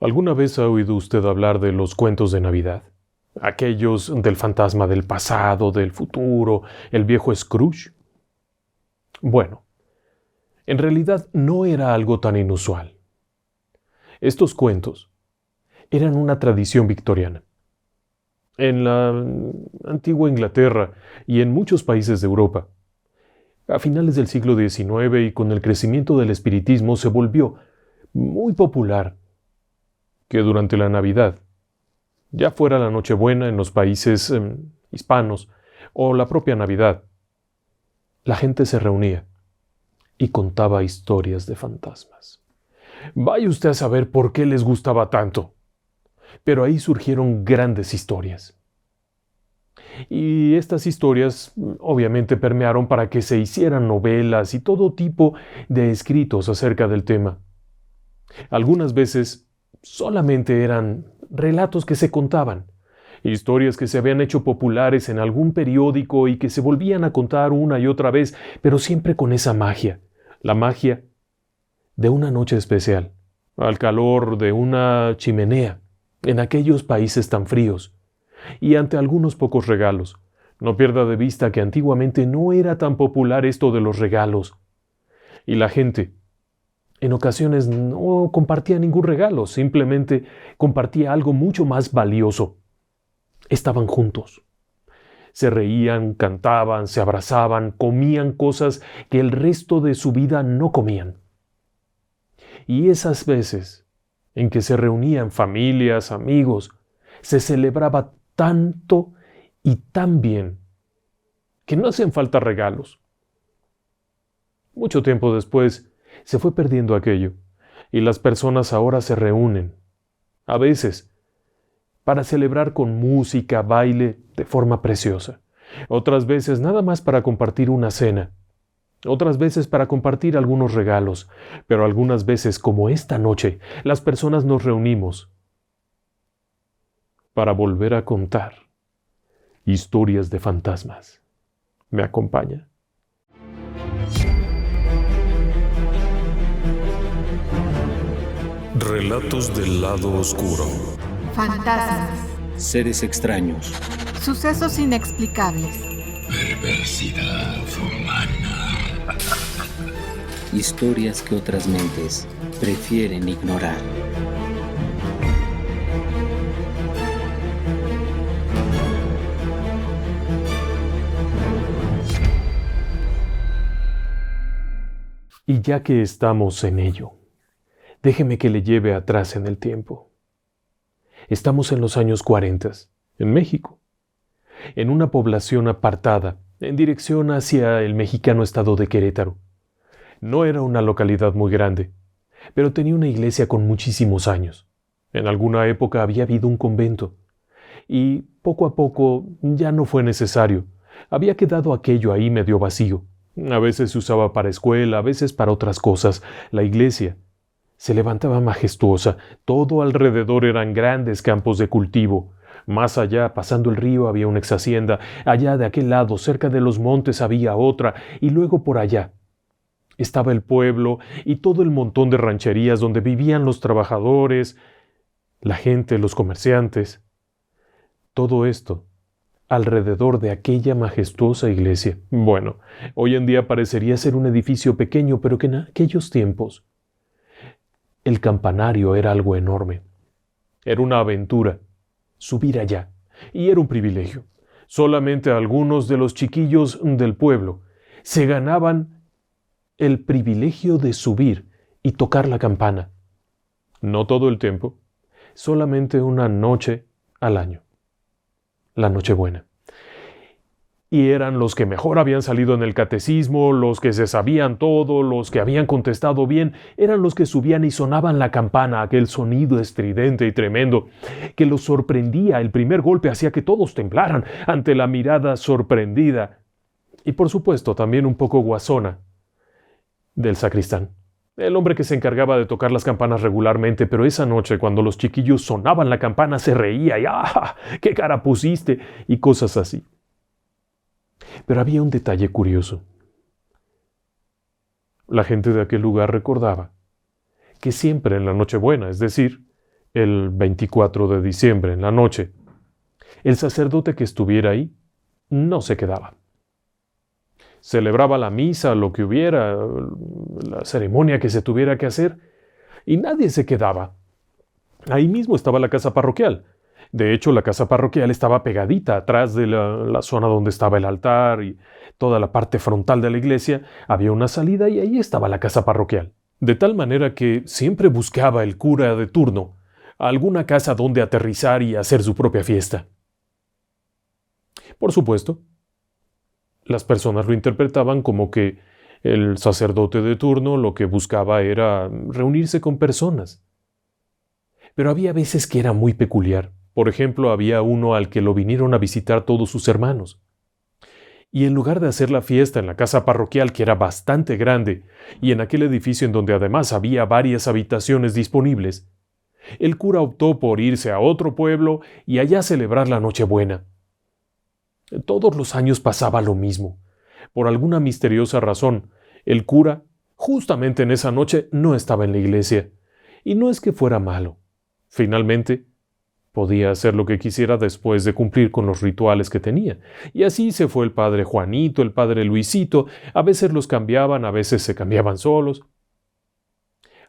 ¿Alguna vez ha oído usted hablar de los cuentos de Navidad? Aquellos del fantasma del pasado, del futuro, el viejo Scrooge. Bueno, en realidad no era algo tan inusual. Estos cuentos eran una tradición victoriana. En la antigua Inglaterra y en muchos países de Europa, a finales del siglo XIX y con el crecimiento del espiritismo se volvió muy popular que durante la Navidad, ya fuera la Nochebuena en los países hispanos o la propia Navidad, la gente se reunía y contaba historias de fantasmas. Vaya usted a saber por qué les gustaba tanto, pero ahí surgieron grandes historias. Y estas historias obviamente permearon para que se hicieran novelas y todo tipo de escritos acerca del tema. Algunas veces solamente eran relatos que se contaban, historias que se habían hecho populares en algún periódico y que se volvían a contar una y otra vez, pero siempre con esa magia, la magia de una noche especial, al calor de una chimenea, en aquellos países tan fríos, y ante algunos pocos regalos. No pierda de vista que antiguamente no era tan popular esto de los regalos, y la gente en ocasiones no compartía ningún regalo, simplemente compartía algo mucho más valioso. Estaban juntos. Se reían, cantaban, se abrazaban, comían cosas que el resto de su vida no comían. Y esas veces en que se reunían familias, amigos, se celebraba tanto y tan bien que no hacían falta regalos. Mucho tiempo después se fue perdiendo aquello y las personas ahora se reúnen, a veces, para celebrar con música, baile, de forma preciosa. Otras veces nada más para compartir una cena. Otras veces para compartir algunos regalos. Pero algunas veces, como esta noche, las personas nos reunimos para volver a contar historias de fantasmas. ¿Me acompaña? Relatos del lado oscuro. Fantasmas. Seres extraños. Sucesos inexplicables. Perversidad humana. Historias que otras mentes prefieren ignorar. Y ya que estamos en ello, déjeme que le lleve atrás en el tiempo. Estamos en los años 40, en México, en una población apartada, en dirección hacia el mexicano estado de Querétaro. No era una localidad muy grande, pero tenía una iglesia con muchísimos años. En alguna época había habido un convento, y poco a poco ya no fue necesario. Había quedado aquello ahí medio vacío. A veces se usaba para escuela, a veces para otras cosas. La iglesia se levantaba majestuosa, todo alrededor eran grandes campos de cultivo. Más allá, pasando el río, había una exhacienda, allá de aquel lado, cerca de los montes, había otra, y luego por allá estaba el pueblo y todo el montón de rancherías donde vivían los trabajadores, la gente, los comerciantes. Todo esto alrededor de aquella majestuosa iglesia. Bueno, hoy en día parecería ser un edificio pequeño, pero que en aquellos tiempos el campanario era algo enorme. Era una aventura subir allá, y era un privilegio. Solamente algunos de los chiquillos del pueblo se ganaban el privilegio de subir y tocar la campana. No todo el tiempo, solamente una noche al año. La Nochebuena. Y eran los que mejor habían salido en el catecismo, los que se sabían todo, los que habían contestado bien, eran los que subían y sonaban la campana, aquel sonido estridente y tremendo, que los sorprendía. El primer golpe hacía que todos temblaran ante la mirada sorprendida, y por supuesto también un poco guasona, del sacristán. El hombre que se encargaba de tocar las campanas regularmente, pero esa noche cuando los chiquillos sonaban la campana se reía y ¡ah! ¡Qué cara pusiste! Y cosas así. Pero había un detalle curioso. La gente de aquel lugar recordaba que siempre en la Nochebuena, es decir, el 24 de diciembre, en la noche, el sacerdote que estuviera ahí no se quedaba. Celebraba la misa, lo que hubiera, la ceremonia que se tuviera que hacer, y nadie se quedaba. Ahí mismo estaba la casa parroquial. De hecho, la casa parroquial estaba pegadita atrás de la zona donde estaba el altar y toda la parte frontal de la iglesia. Había una salida y ahí estaba la casa parroquial. De tal manera que siempre buscaba el cura de turno alguna casa donde aterrizar y hacer su propia fiesta. Por supuesto, las personas lo interpretaban como que el sacerdote de turno lo que buscaba era reunirse con personas. Pero había veces que era muy peculiar. Por ejemplo, había uno al que lo vinieron a visitar todos sus hermanos. Y en lugar de hacer la fiesta en la casa parroquial, que era bastante grande, y en aquel edificio en donde además había varias habitaciones disponibles, el cura optó por irse a otro pueblo y allá celebrar la Nochebuena. Todos los años pasaba lo mismo. Por alguna misteriosa razón, el cura, justamente en esa noche, no estaba en la iglesia. Y no es que fuera malo. Finalmente, podía hacer lo que quisiera después de cumplir con los rituales que tenía. Y así se fue el padre Juanito, el padre Luisito. A veces los cambiaban, a veces se cambiaban solos.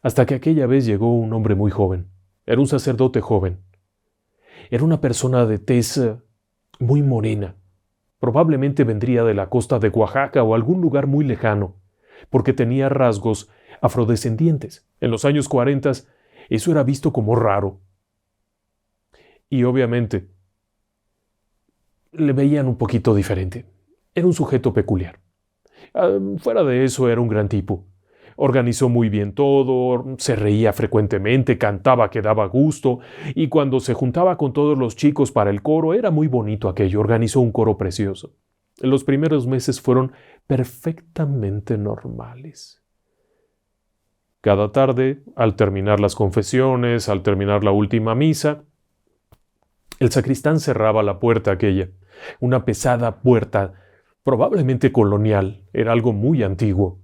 Hasta que aquella vez llegó un hombre muy joven. Era un sacerdote joven. Era una persona de tez muy morena. Probablemente vendría de la costa de Oaxaca o algún lugar muy lejano, porque tenía rasgos afrodescendientes. En los años 40 eso era visto como raro. Y obviamente le veían un poquito diferente. Era un sujeto peculiar. Fuera de eso era un gran tipo. Organizó muy bien todo, se reía frecuentemente, cantaba que daba gusto, y cuando se juntaba con todos los chicos para el coro, era muy bonito aquello, organizó un coro precioso. Los primeros meses fueron perfectamente normales. Cada tarde, al terminar las confesiones, al terminar la última misa, el sacristán cerraba la puerta aquella, una pesada puerta, probablemente colonial, era algo muy antiguo.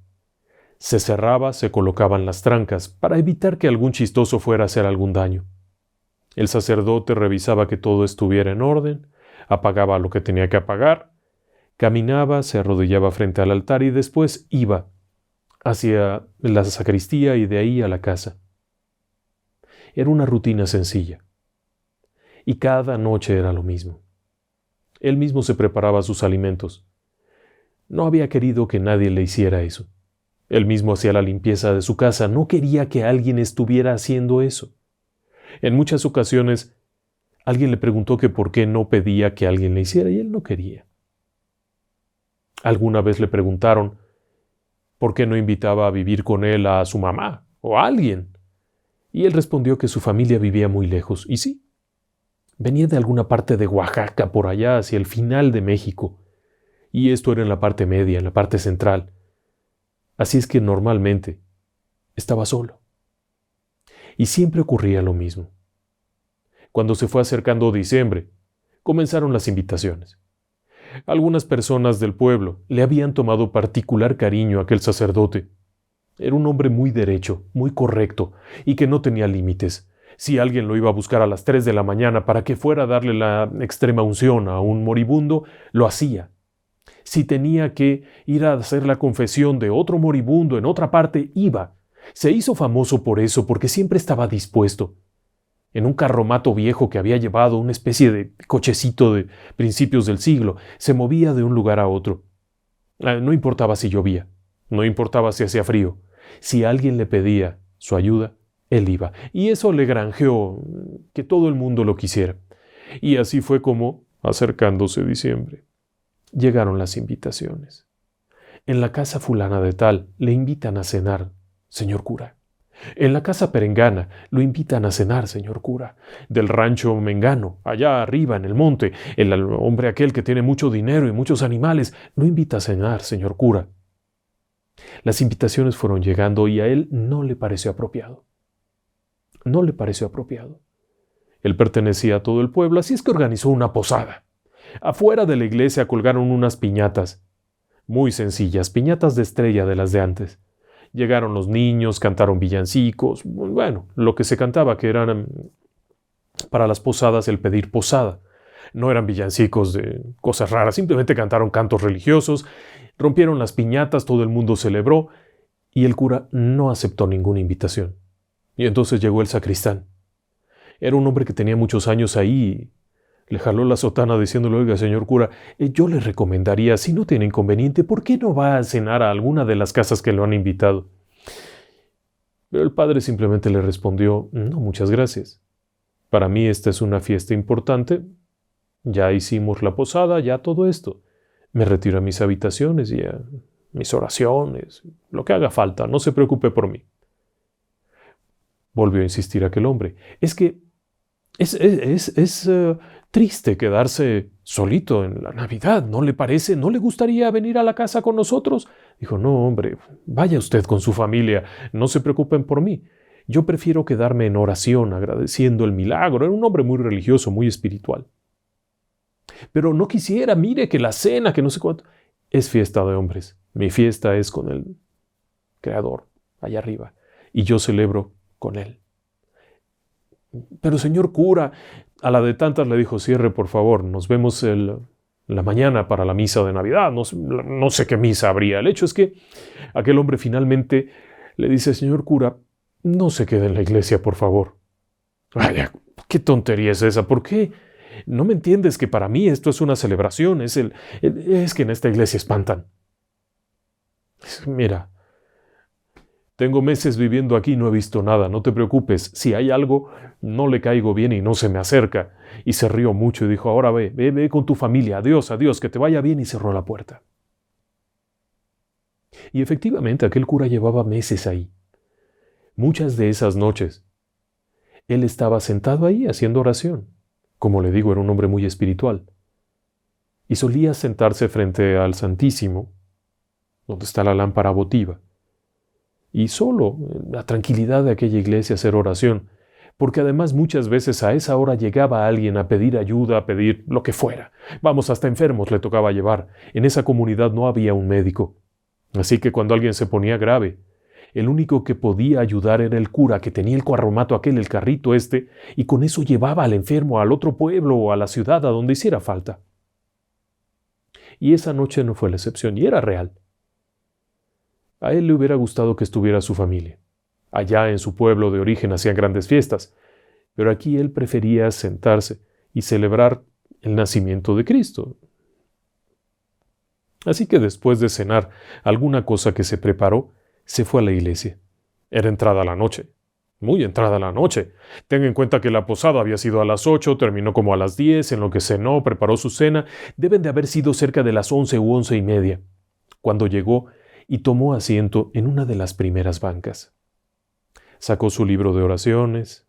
Se cerraba, se colocaban las trancas, para evitar que algún chistoso fuera a hacer algún daño. El sacerdote revisaba que todo estuviera en orden, apagaba lo que tenía que apagar, caminaba, se arrodillaba frente al altar y después iba hacia la sacristía y de ahí a la casa. Era una rutina sencilla. Y cada noche era lo mismo. Él mismo se preparaba sus alimentos. No había querido que nadie le hiciera eso. Él mismo hacía la limpieza de su casa, no quería que alguien estuviera haciendo eso. En muchas ocasiones, alguien le preguntó que por qué no pedía que alguien le hiciera y él no quería. Alguna vez le preguntaron por qué no invitaba a vivir con él a su mamá o a alguien. Y él respondió que su familia vivía muy lejos. Y sí, venía de alguna parte de Oaxaca, por allá hacia el final de México. Y esto era en la parte media, en la parte central. Así es que normalmente estaba solo. Y siempre ocurría lo mismo. Cuando se fue acercando diciembre, comenzaron las invitaciones. Algunas personas del pueblo le habían tomado particular cariño a aquel sacerdote. Era un hombre muy derecho, muy correcto, y que no tenía límites. Si alguien lo iba a buscar a las 3 de la mañana para que fuera a darle la extrema unción a un moribundo, lo hacía. Si tenía que ir a hacer la confesión de otro moribundo en otra parte, iba. Se hizo famoso por eso, porque siempre estaba dispuesto. En un carromato viejo que había llevado, una especie de cochecito de principios del siglo, se movía de un lugar a otro. No importaba si llovía, no importaba si hacía frío. Si alguien le pedía su ayuda, él iba. Y eso le granjeó que todo el mundo lo quisiera. Y así fue como, acercándose diciembre, llegaron las invitaciones. En la casa fulana de tal le invitan a cenar, señor cura. En la casa perengana lo invitan a cenar, señor cura. Del rancho mengano, allá arriba en el monte, el hombre aquel que tiene mucho dinero y muchos animales, lo invita a cenar, señor cura. Las invitaciones fueron llegando y a él no le pareció apropiado. No le pareció apropiado. Él pertenecía a todo el pueblo, así es que organizó una posada. Afuera de la iglesia colgaron unas piñatas, muy sencillas, piñatas de estrella de las de antes. Llegaron los niños, cantaron villancicos, bueno, lo que se cantaba, que eran para las posadas el pedir posada. No eran villancicos de cosas raras, simplemente cantaron cantos religiosos, rompieron las piñatas, todo el mundo celebró y el cura no aceptó ninguna invitación. Y entonces llegó el sacristán. Era un hombre que tenía muchos años ahí. Le jaló la sotana diciéndole: oiga, señor cura, yo le recomendaría, si no tiene inconveniente, ¿por qué no va a cenar a alguna de las casas que lo han invitado? Pero el padre simplemente le respondió: no, muchas gracias. Para mí esta es una fiesta importante. Ya hicimos la posada, ya todo esto. Me retiro a mis habitaciones y a mis oraciones, lo que haga falta, no se preocupe por mí. Volvió a insistir aquel hombre. Es que es triste quedarse solito en la Navidad, ¿no le parece? ¿No le gustaría venir a la casa con nosotros? Dijo: no, hombre, vaya usted con su familia, no se preocupen por mí. Yo prefiero quedarme en oración, agradeciendo el milagro. Era un hombre muy religioso, muy espiritual. Pero no quisiera, mire, que la cena, que no sé cuánto. Es fiesta de hombres. Mi fiesta es con el Creador, allá arriba. Y yo celebro con Él. Pero señor cura, a la de tantas le dijo: cierre por favor, nos vemos la mañana para la misa de Navidad. No sé qué misa habría. El hecho es que aquel hombre finalmente le dice: señor cura, no se quede en la iglesia, por favor. Vaya, ¿qué tontería es esa? ¿Por qué? ¿No me entiendes que para mí esto es una celebración? Es que en esta iglesia espantan. Mira, tengo meses viviendo aquí y no he visto nada, no te preocupes. Si hay algo, no le caigo bien y no se me acerca. Y se rió mucho y dijo: ahora ve con tu familia, adiós, que te vaya bien, y cerró la puerta. Y efectivamente aquel cura llevaba meses ahí. Muchas de esas noches, él estaba sentado ahí haciendo oración. Como le digo, era un hombre muy espiritual. Y solía sentarse frente al Santísimo, donde está la lámpara votiva, y solo, en la tranquilidad de aquella iglesia, hacer oración, porque además muchas veces a esa hora llegaba alguien a pedir ayuda, a pedir lo que fuera. Vamos, hasta enfermos le tocaba llevar. En esa comunidad no había un médico. Así que cuando alguien se ponía grave, el único que podía ayudar era el cura, que tenía el carromato aquel, el carrito este, y con eso llevaba al enfermo al otro pueblo o a la ciudad, a donde hiciera falta. Y esa noche no fue la excepción, y era real. A él le hubiera gustado que estuviera su familia. Allá en su pueblo de origen hacían grandes fiestas, pero aquí él prefería sentarse y celebrar el nacimiento de Cristo. Así que después de cenar alguna cosa que se preparó, se fue a la iglesia. Era entrada la noche, muy entrada la noche. Tenga en cuenta que la posada había sido a las 8, terminó como a las 10, en lo que cenó, preparó su cena. Deben de haber sido cerca de las 11 u 11:30, cuando llegó y tomó asiento en una de las primeras bancas. Sacó su libro de oraciones,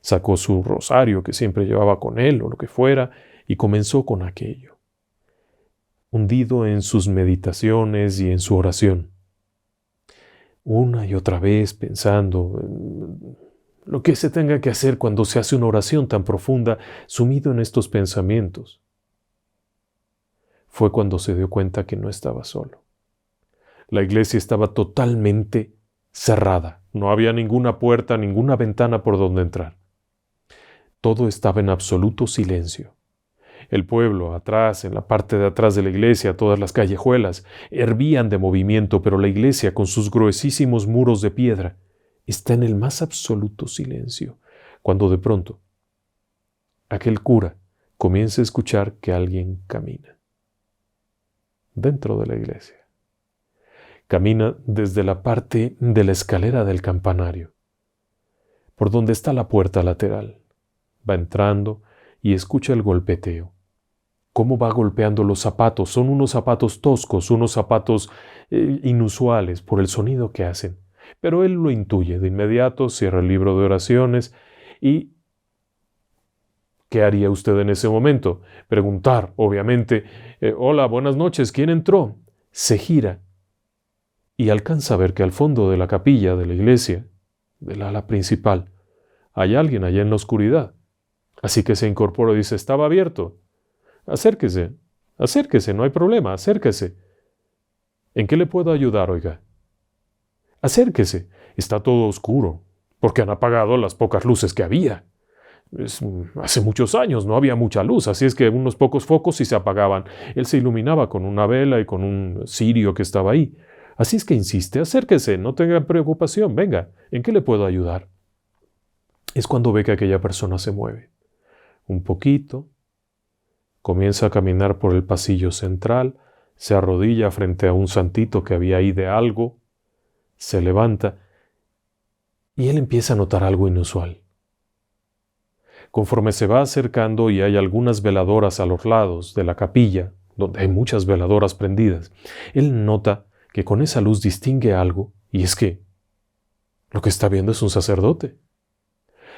sacó su rosario que siempre llevaba con él o lo que fuera, y comenzó con aquello, hundido en sus meditaciones y en su oración. Una y otra vez pensando en lo que se tenga que hacer cuando se hace una oración tan profunda, sumido en estos pensamientos. Fue cuando se dio cuenta que no estaba solo. La iglesia estaba totalmente cerrada. No había ninguna puerta, ninguna ventana por donde entrar. Todo estaba en absoluto silencio. El pueblo, atrás, en la parte de atrás de la iglesia, todas las callejuelas, hervían de movimiento, pero la iglesia, con sus gruesísimos muros de piedra, está en el más absoluto silencio, cuando de pronto aquel cura comienza a escuchar que alguien camina dentro de la iglesia. Camina desde la parte de la escalera del campanario, por donde está la puerta lateral. Va entrando y escucha el golpeteo. Cómo va golpeando los zapatos. Son unos zapatos toscos, unos zapatos inusuales por el sonido que hacen. Pero él lo intuye de inmediato, cierra el libro de oraciones y ¿qué haría usted en ese momento? Preguntar, obviamente, hola, buenas noches, ¿quién entró? Se gira y alcanza a ver que al fondo de la capilla de la iglesia, del ala principal, hay alguien allá en la oscuridad. Así que se incorpora y dice: estaba abierto. Acérquese, no hay problema, acérquese. ¿En qué le puedo ayudar, oiga? Acérquese, está todo oscuro, porque han apagado las pocas luces que había. Hace muchos años no había mucha luz, así es que unos pocos focos sí se apagaban. Él se iluminaba con una vela y con un cirio que estaba ahí. Así es que insiste, acérquese, no tenga preocupación, venga, ¿en qué le puedo ayudar? Es cuando ve que aquella persona se mueve. Un poquito, comienza a caminar por el pasillo central, se arrodilla frente a un santito que había ahí de algo, se levanta y él empieza a notar algo inusual. Conforme se va acercando y hay algunas veladoras a los lados de la capilla, donde hay muchas veladoras prendidas, él nota que con esa luz distingue algo, y es que lo que está viendo es un sacerdote.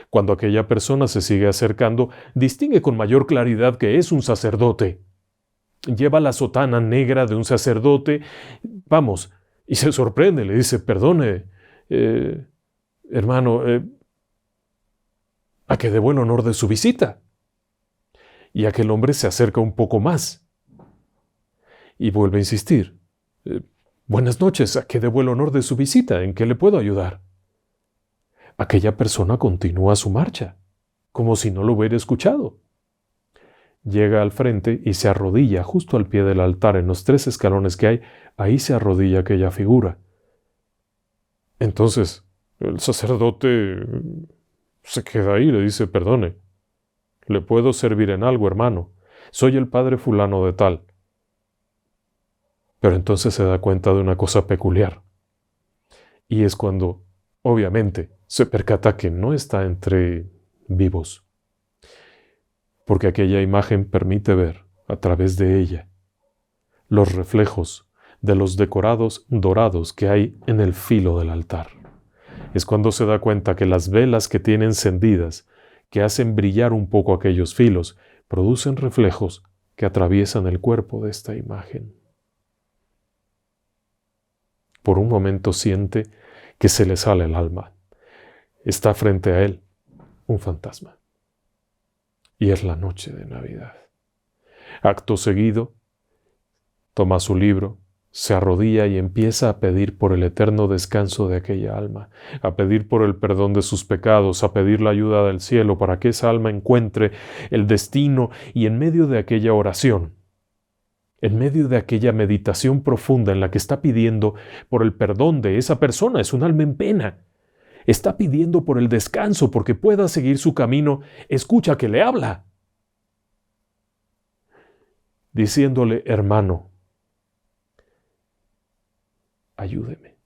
Cuando aquella persona se sigue acercando, distingue con mayor claridad que es un sacerdote. Lleva la sotana negra de un sacerdote, vamos, y se sorprende, le dice, perdone, hermano, a que debo el honor de su visita. Y aquel hombre se acerca un poco más y vuelve a insistir. Buenas noches, ¿a qué debo el honor de su visita? ¿En qué le puedo ayudar? Aquella persona continúa su marcha, como si no lo hubiera escuchado. Llega al frente y se arrodilla justo al pie del altar, en los 3 escalones que hay, ahí se arrodilla aquella figura. Entonces, el sacerdote se queda ahí y le dice, perdone, ¿le puedo servir en algo, hermano? Soy el padre fulano de tal. Pero entonces se da cuenta de una cosa peculiar. Y es cuando, obviamente, se percata que no está entre vivos. Porque aquella imagen permite ver, a través de ella, los reflejos de los decorados dorados que hay en el filo del altar. Es cuando se da cuenta que las velas que tiene encendidas, que hacen brillar un poco aquellos filos, producen reflejos que atraviesan el cuerpo de esta imagen. Por un momento siente que se le sale el alma. Está frente a él un fantasma. Y es la noche de Navidad. Acto seguido, toma su libro, se arrodilla y empieza a pedir por el eterno descanso de aquella alma, a pedir por el perdón de sus pecados, a pedir la ayuda del cielo para que esa alma encuentre el destino, y en medio de aquella oración, en medio de aquella meditación profunda en la que está pidiendo por el perdón de esa persona, es un alma en pena, está pidiendo por el descanso porque pueda seguir su camino, escucha que le habla, diciéndole, hermano, ayúdeme.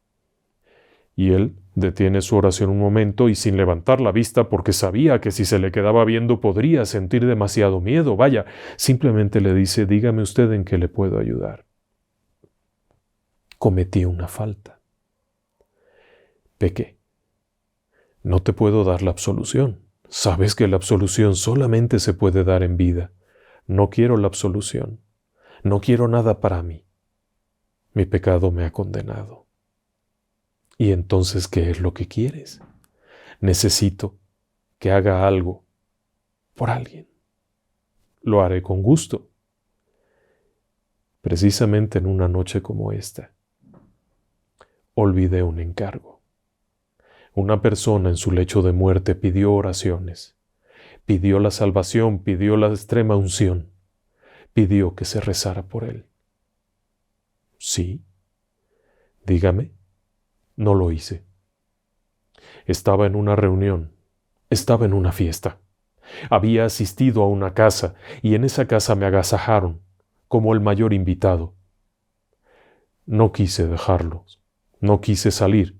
Y él detiene su oración un momento y sin levantar la vista, porque sabía que si se le quedaba viendo podría sentir demasiado miedo, vaya, simplemente le dice, dígame usted en qué le puedo ayudar. Cometí una falta. Pequé. No te puedo dar la absolución. Sabes que la absolución solamente se puede dar en vida. No quiero la absolución. No quiero nada para mí. Mi pecado me ha condenado. ¿Y entonces qué es lo que quieres? Necesito que haga algo por alguien. Lo haré con gusto. Precisamente en una noche como esta, olvidé un encargo. Una persona en su lecho de muerte pidió oraciones, pidió la salvación, pidió la extrema unción, pidió que se rezara por él. Sí, dígame, no lo hice. Estaba en una reunión, estaba en una fiesta. Había asistido a una casa y en esa casa me agasajaron como el mayor invitado. No quise dejarlos, no quise salir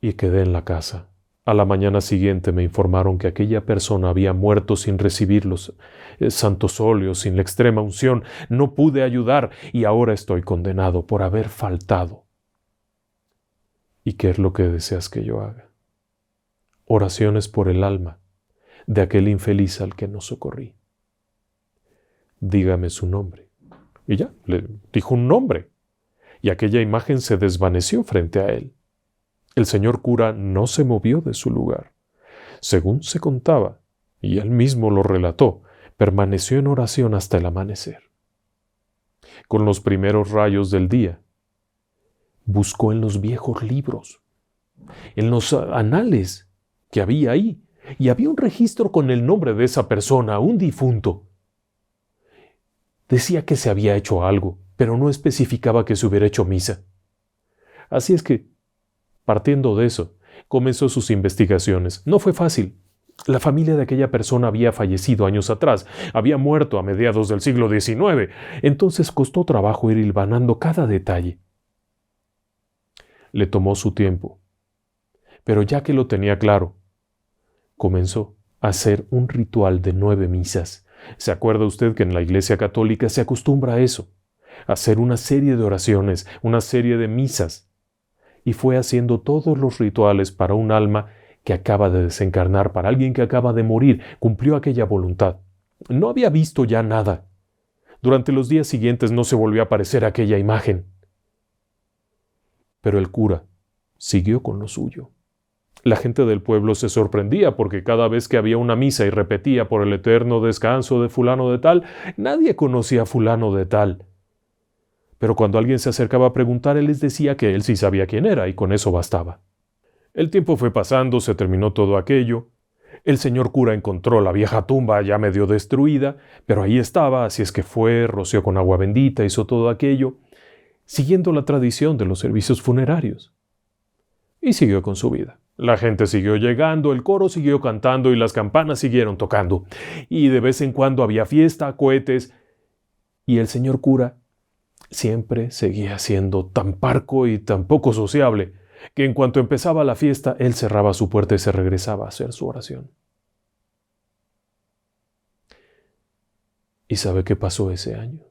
y quedé en la casa. A la mañana siguiente me informaron que aquella persona había muerto sin recibir los santos óleos, sin la extrema unción. No pude ayudar y ahora estoy condenado por haber faltado. ¿Y qué es lo que deseas que yo haga? Oraciones por el alma de aquel infeliz al que no socorrí. Dígame su nombre. Y ya, le dijo un nombre. Y aquella imagen se desvaneció frente a él. El señor cura no se movió de su lugar. Según se contaba, y él mismo lo relató, permaneció en oración hasta el amanecer. Con los primeros rayos del día, buscó en los viejos libros, en los anales que había ahí, y había un registro con el nombre de esa persona, un difunto. Decía que se había hecho algo, pero no especificaba que se hubiera hecho misa. Así es que, partiendo de eso, comenzó sus investigaciones. No fue fácil. La familia de aquella persona había fallecido años atrás, había muerto a mediados del siglo XIX, entonces costó trabajo ir hilvanando cada detalle. Le tomó su tiempo, pero ya que lo tenía claro, comenzó a hacer un ritual de 9 misas. ¿Se acuerda usted que en la Iglesia Católica se acostumbra a eso? A hacer una serie de oraciones, una serie de misas. Y fue haciendo todos los rituales para un alma que acaba de desencarnar, para alguien que acaba de morir. Cumplió aquella voluntad. No había visto ya nada. Durante los días siguientes no se volvió a aparecer aquella imagen. Pero el cura siguió con lo suyo. La gente del pueblo se sorprendía porque cada vez que había una misa y repetía por el eterno descanso de fulano de tal, nadie conocía a fulano de tal. Pero cuando alguien se acercaba a preguntar, él les decía que él sí sabía quién era y con eso bastaba. El tiempo fue pasando, se terminó todo aquello. El señor cura encontró la vieja tumba ya medio destruida, pero ahí estaba, así es que fue, roció con agua bendita, hizo todo aquello, siguiendo la tradición de los servicios funerarios. Y siguió con su vida. La gente siguió llegando, el coro siguió cantando y las campanas siguieron tocando. Y de vez en cuando había fiesta, cohetes, y el señor cura siempre seguía siendo tan parco y tan poco sociable, que en cuanto empezaba la fiesta, él cerraba su puerta y se regresaba a hacer su oración. ¿Y sabe qué pasó ese año?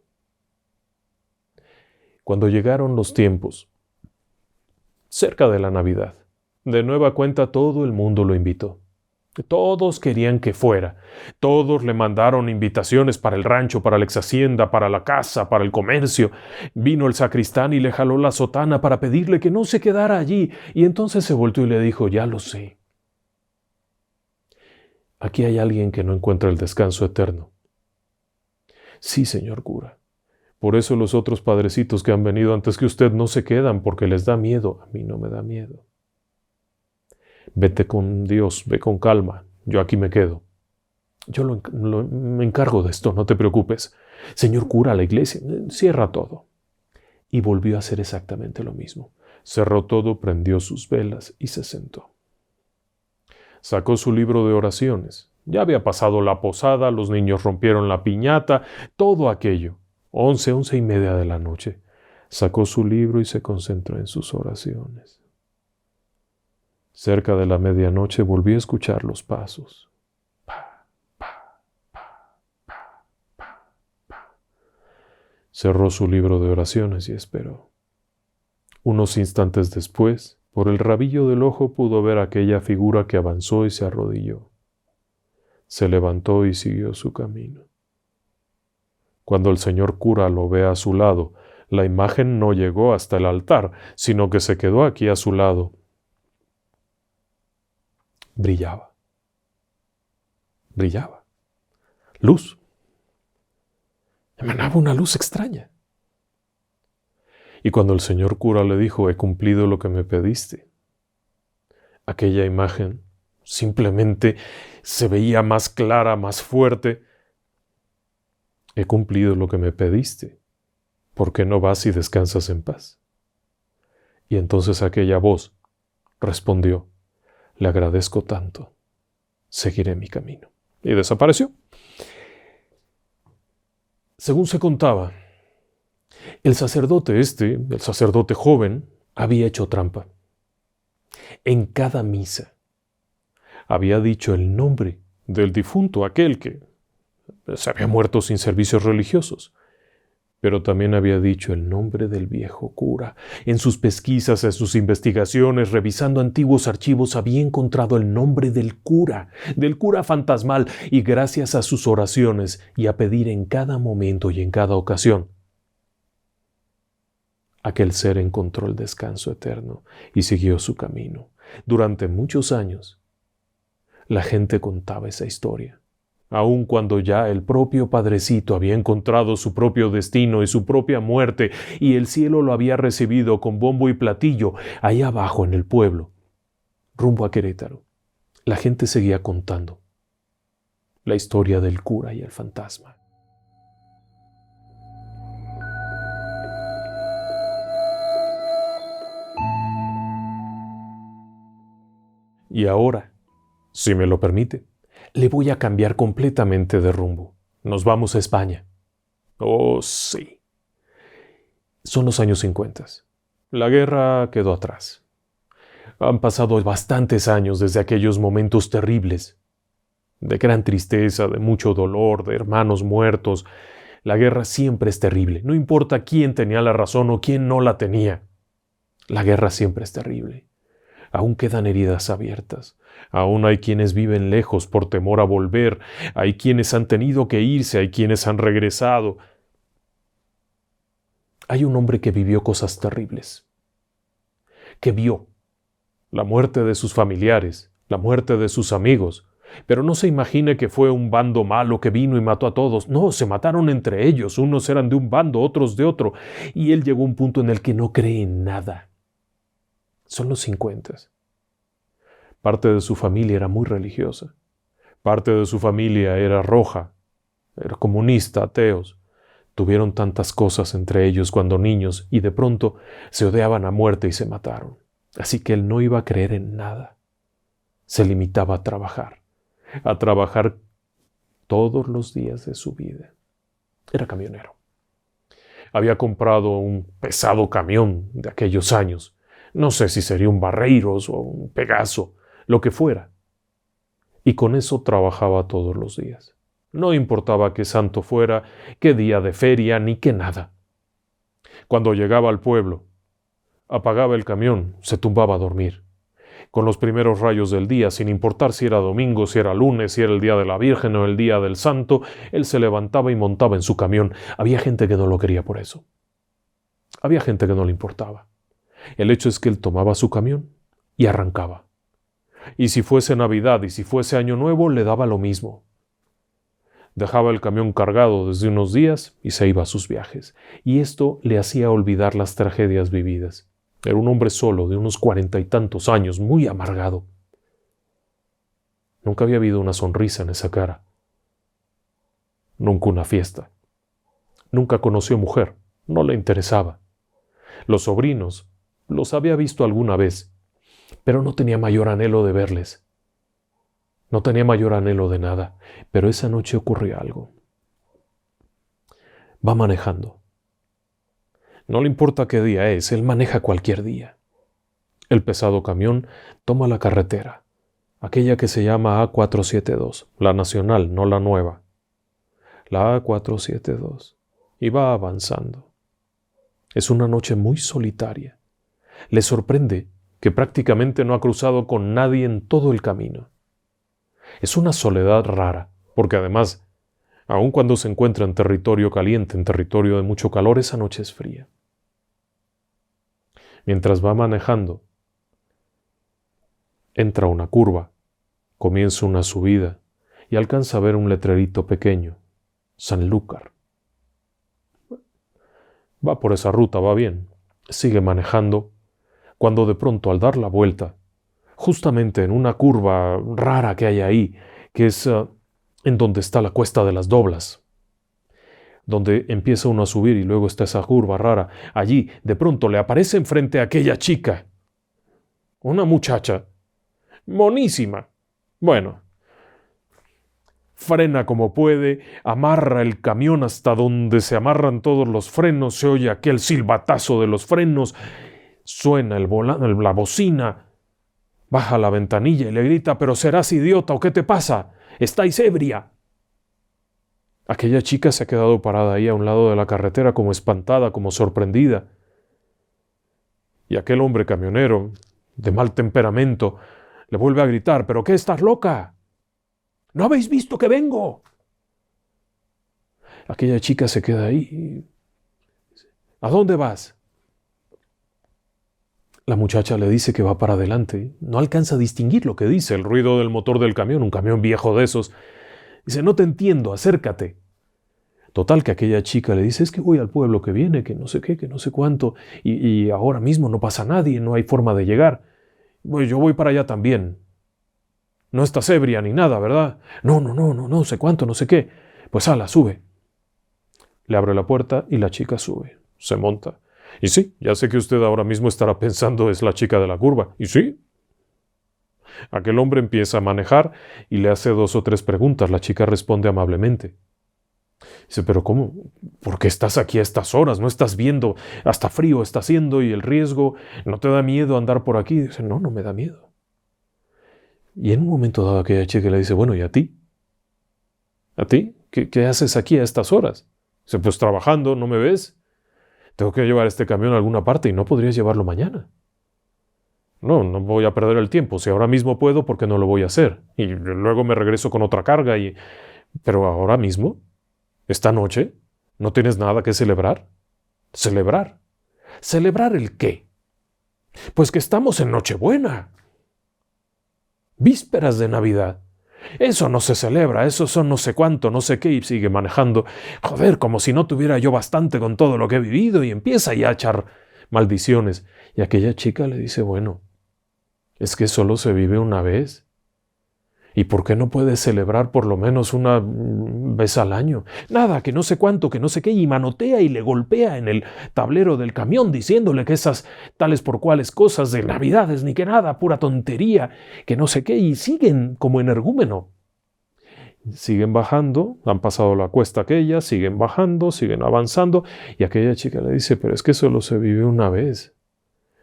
Cuando llegaron los tiempos, cerca de la Navidad, de nueva cuenta todo el mundo lo invitó. Todos querían que fuera. Todos le mandaron invitaciones para el rancho, para la exhacienda, para la casa, para el comercio. Vino el sacristán y le jaló la sotana para pedirle que no se quedara allí. Y entonces se volteó y le dijo, ya lo sé. Aquí hay alguien que no encuentra el descanso eterno. Sí, señor cura. Por eso los otros padrecitos que han venido antes que usted no se quedan porque les da miedo. A mí no me da miedo. Vete con Dios, ve con calma, yo aquí me quedo. Yo me encargo de esto, no te preocupes. Señor cura, la iglesia, cierra todo. Y volvió a hacer exactamente lo mismo. Cerró todo, prendió sus velas y se sentó. Sacó su libro de oraciones. Ya había pasado la posada, los niños rompieron la piñata, todo aquello. 11:30 de la noche. Sacó su libro y se concentró en sus oraciones. Cerca de la medianoche volví a escuchar los pasos. Pa, pa, pa, pa, pa, pa. Cerró su libro de oraciones y esperó. Unos instantes después, por el rabillo del ojo pudo ver aquella figura que avanzó y se arrodilló. Se levantó y siguió su camino. Cuando el señor cura lo ve a su lado, la imagen no llegó hasta el altar, sino que se quedó aquí a su lado. Brillaba. Brillaba. Luz. Emanaba una luz extraña. Y cuando el señor cura le dijo, he cumplido lo que me pediste, aquella imagen simplemente se veía más clara, más fuerte. He cumplido lo que me pediste. ¿Por qué no vas y descansas en paz? Y entonces aquella voz respondió, le agradezco tanto, seguiré mi camino. Y desapareció. Según se contaba, el sacerdote joven, había hecho trampa. En cada misa había dicho el nombre del difunto, aquel que se había muerto sin servicios religiosos. Pero también había dicho el nombre del viejo cura. En sus pesquisas, en sus investigaciones, revisando antiguos archivos, había encontrado el nombre del cura fantasmal, y gracias a sus oraciones y a pedir en cada momento y en cada ocasión, aquel ser encontró el descanso eterno y siguió su camino. Durante muchos años, la gente contaba esa historia. Aun cuando ya el propio Padrecito había encontrado su propio destino y su propia muerte, y el cielo lo había recibido con bombo y platillo, ahí abajo en el pueblo, rumbo a Querétaro, la gente seguía contando la historia del cura y el fantasma. Y ahora, si me lo permite, le voy a cambiar completamente de rumbo. Nos vamos a España. Oh, sí. Son los años 50. La guerra quedó atrás. Han pasado bastantes años desde aquellos momentos terribles, de gran tristeza, de mucho dolor, de hermanos muertos. La guerra siempre es terrible, no importa quién tenía la razón o quién no la tenía. La guerra siempre es terrible. Aún quedan heridas abiertas. Aún hay quienes viven lejos por temor a volver. Hay quienes han tenido que irse, hay quienes han regresado. Hay un hombre que vivió cosas terribles, que vio la muerte de sus familiares, la muerte de sus amigos, pero no se imagine que fue un bando malo que vino y mató a todos. No, se mataron entre ellos, unos eran de un bando, otros de otro, y él llegó a un punto en el que no cree en nada. Son los 50. Parte de su familia era muy religiosa, parte de su familia era roja, era comunista, ateos. Tuvieron tantas cosas entre ellos cuando niños y de pronto se odiaban a muerte y se mataron. Así que él no iba a creer en nada. Se limitaba a trabajar todos los días de su vida. Era camionero. Había comprado un pesado camión de aquellos años. No sé si sería un Barreiros o un Pegaso, lo que fuera. Y con eso trabajaba todos los días. No importaba qué santo fuera, qué día de feria, ni qué nada. Cuando llegaba al pueblo, apagaba el camión, se tumbaba a dormir. Con los primeros rayos del día, sin importar si era domingo, si era lunes, si era el día de la Virgen o el día del Santo, él se levantaba y montaba en su camión. Había gente que no lo quería por eso. Había gente que no le importaba. El hecho es que él tomaba su camión y arrancaba. Y si fuese Navidad y si fuese Año Nuevo, le daba lo mismo. Dejaba el camión cargado desde unos días y se iba a sus viajes. Y esto le hacía olvidar las tragedias vividas. Era un hombre solo, de unos 40 y tantos años, muy amargado. Nunca había habido una sonrisa en esa cara. Nunca una fiesta. Nunca conoció mujer, no le interesaba. Los sobrinos los había visto alguna vez, pero no tenía mayor anhelo de verles. No tenía mayor anhelo de nada, pero esa noche ocurrió algo. Va manejando. No le importa qué día es, él maneja cualquier día. El pesado camión toma la carretera, aquella que se llama A472, la nacional, no la nueva. La A472, y va avanzando. Es una noche muy solitaria. Le sorprende que prácticamente no ha cruzado con nadie en todo el camino. Es una soledad rara, porque además, aun cuando se encuentra en territorio caliente, en territorio de mucho calor, esa noche es fría. Mientras va manejando, entra una curva, comienza una subida y alcanza a ver un letrerito pequeño, Sanlúcar. Va por esa ruta, va bien, sigue manejando, cuando de pronto al dar la vuelta, justamente en una curva rara que hay ahí, que es en donde está la Cuesta de las Doblas, donde empieza uno a subir y luego está esa curva rara, allí de pronto le aparece enfrente a aquella chica, una muchacha, monísima. Bueno, frena como puede, amarra el camión hasta donde se amarran todos los frenos, se oye aquel silbatazo de los frenos, suena la bocina, baja la ventanilla y le grita: «¿Pero serás idiota o qué te pasa? ¡Estáis ebria!». Aquella chica se ha quedado parada ahí a un lado de la carretera como espantada, como sorprendida. Y aquel hombre camionero, de mal temperamento, le vuelve a gritar: «¿Pero qué, estás loca? ¿No habéis visto que vengo?». Aquella chica se queda ahí. «¿A dónde vas?». La muchacha le dice que va para adelante. No alcanza a distinguir lo que dice, el ruido del motor del camión, un camión viejo de esos. Dice: «No te entiendo, acércate». Total, que aquella chica le dice: «Es que voy al pueblo que viene, que no sé qué, que no sé cuánto, y ahora mismo no pasa nadie, no hay forma de llegar. Yo voy para allá también». No estás ebria ni nada, ¿verdad? No, no sé cuánto, no sé qué. Pues ala, sube. Le abre la puerta y la chica sube. Se monta. Y sí, ya sé que usted ahora mismo estará pensando es la chica de la curva. Y sí. Aquel hombre empieza a manejar y le hace 2 o 3 preguntas. La chica responde amablemente. Dice, pero ¿cómo? ¿Por qué estás aquí a estas horas? ¿No estás viendo? Hasta frío está haciendo y el riesgo. ¿No te da miedo andar por aquí? Dice, no me da miedo. Y en un momento dado aquella chica le dice, bueno, ¿y a ti? ¿A ti? ¿Qué haces aquí a estas horas? Dice, pues trabajando, ¿no me ves? Tengo que llevar este camión a alguna parte y no podrías llevarlo mañana. No voy a perder el tiempo. Si ahora mismo puedo, ¿por qué no lo voy a hacer? Y luego me regreso con otra carga Pero ahora mismo, esta noche, ¿no tienes nada que celebrar? ¿Celebrar? ¿Celebrar el qué? Pues que estamos en Nochebuena. Vísperas de Navidad. Eso no se celebra, eso son no sé cuánto, no sé qué, y sigue manejando. Joder, como si no tuviera yo bastante con todo lo que he vivido, y empieza ya a echar maldiciones. Y aquella chica le dice, bueno, es que solo se vive una vez. ¿Y por qué no puedes celebrar por lo menos una vez al año? Nada, que no sé cuánto, que no sé qué, y manotea y le golpea en el tablero del camión diciéndole que esas tales por cuales cosas de Navidades ni que nada, pura tontería, que no sé qué, y siguen como energúmeno. Siguen bajando, han pasado la cuesta aquella, siguen bajando, siguen avanzando, y aquella chica le dice, pero es que solo se vive una vez,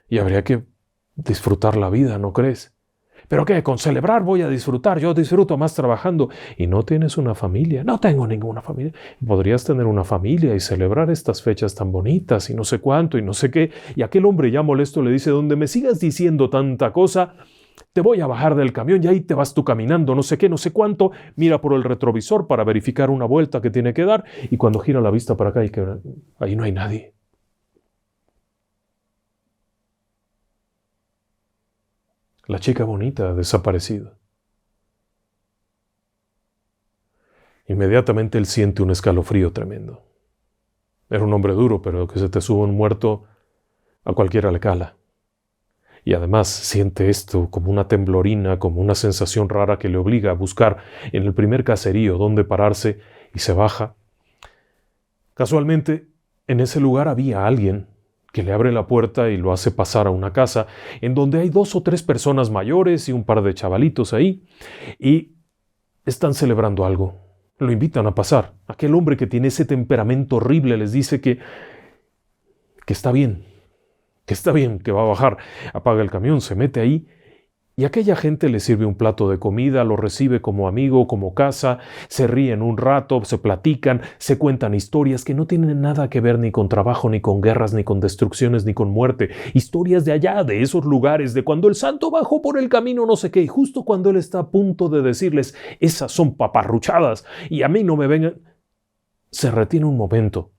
y habría que disfrutar la vida, ¿no crees? ¿Pero qué? Con celebrar voy a disfrutar. Yo disfruto más trabajando. ¿Y no tienes una familia? No tengo ninguna familia. Podrías tener una familia y celebrar estas fechas tan bonitas y no sé cuánto y no sé qué. Y aquel hombre ya molesto le dice, donde me sigas diciendo tanta cosa, te voy a bajar del camión y ahí te vas tú caminando, no sé qué, no sé cuánto. Mira por el retrovisor para verificar una vuelta que tiene que dar. Y cuando gira la vista para acá, ahí no hay nadie. La chica bonita ha desaparecido. Inmediatamente él siente un escalofrío tremendo. Era un hombre duro, pero que se te sube un muerto, a cualquiera le cala. Y además siente esto como una temblorina, como una sensación rara que le obliga a buscar en el primer caserío donde pararse y se baja. Casualmente, en ese lugar había alguien que le abre la puerta y lo hace pasar a una casa en donde hay 2 o 3 personas mayores y un par de chavalitos ahí, y están celebrando algo. Lo invitan a pasar. Aquel hombre que tiene ese temperamento horrible les dice que está bien, que va a bajar. Apaga el camión, se mete ahí, y aquella gente le sirve un plato de comida, lo recibe como amigo, como casa, se ríen un rato, se platican, se cuentan historias que no tienen nada que ver ni con trabajo, ni con guerras, ni con destrucciones, ni con muerte. Historias de allá, de esos lugares, de cuando el santo bajó por el camino no sé qué, y justo cuando él está a punto de decirles, esas son paparruchadas, y a mí no me vengan, se retiene un momento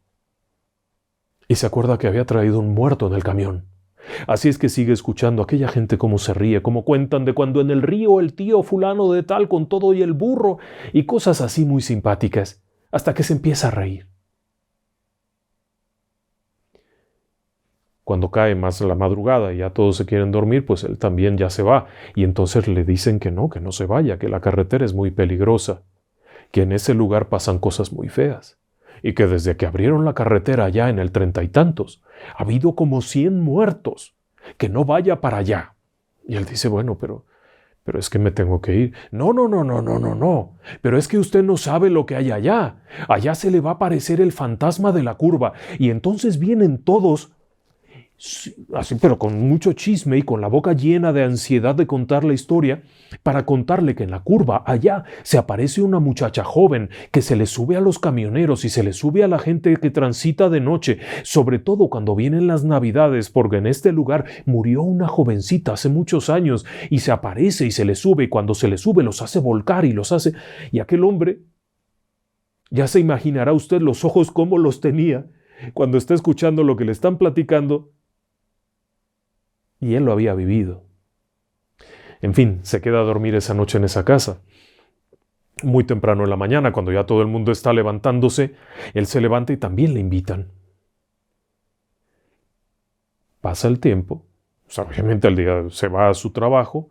y se acuerda que había traído un muerto en el camión. Así es que sigue escuchando a aquella gente cómo se ríe, cómo cuentan de cuando en el río el tío fulano de tal con todo y el burro y cosas así muy simpáticas, hasta que se empieza a reír. Cuando cae más la madrugada y ya todos se quieren dormir, pues él también ya se va, y entonces le dicen que no se vaya, que la carretera es muy peligrosa, que en ese lugar pasan cosas muy feas, y que desde que abrieron la carretera allá en el 30 y tantos, ha habido como 100 muertos, que no vaya para allá. Y él dice, bueno, pero es que me tengo que ir. No, pero es que usted no sabe lo que hay allá. Allá se le va a aparecer el fantasma de la curva, y entonces vienen todos, así, pero con mucho chisme y con la boca llena de ansiedad de contar la historia, para contarle que en la curva, allá, se aparece una muchacha joven que se le sube a los camioneros y se le sube a la gente que transita de noche, sobre todo cuando vienen las Navidades, porque en este lugar murió una jovencita hace muchos años, y se aparece y se le sube, y cuando se le sube los hace volcar y los hace... Y aquel hombre, ya se imaginará usted los ojos cómo los tenía cuando está escuchando lo que le están platicando, y él lo había vivido. En fin, se queda a dormir esa noche en esa casa. Muy temprano en la mañana, cuando ya todo el mundo está levantándose, él se levanta y también le invitan. Pasa el tiempo, obviamente al día se va a su trabajo,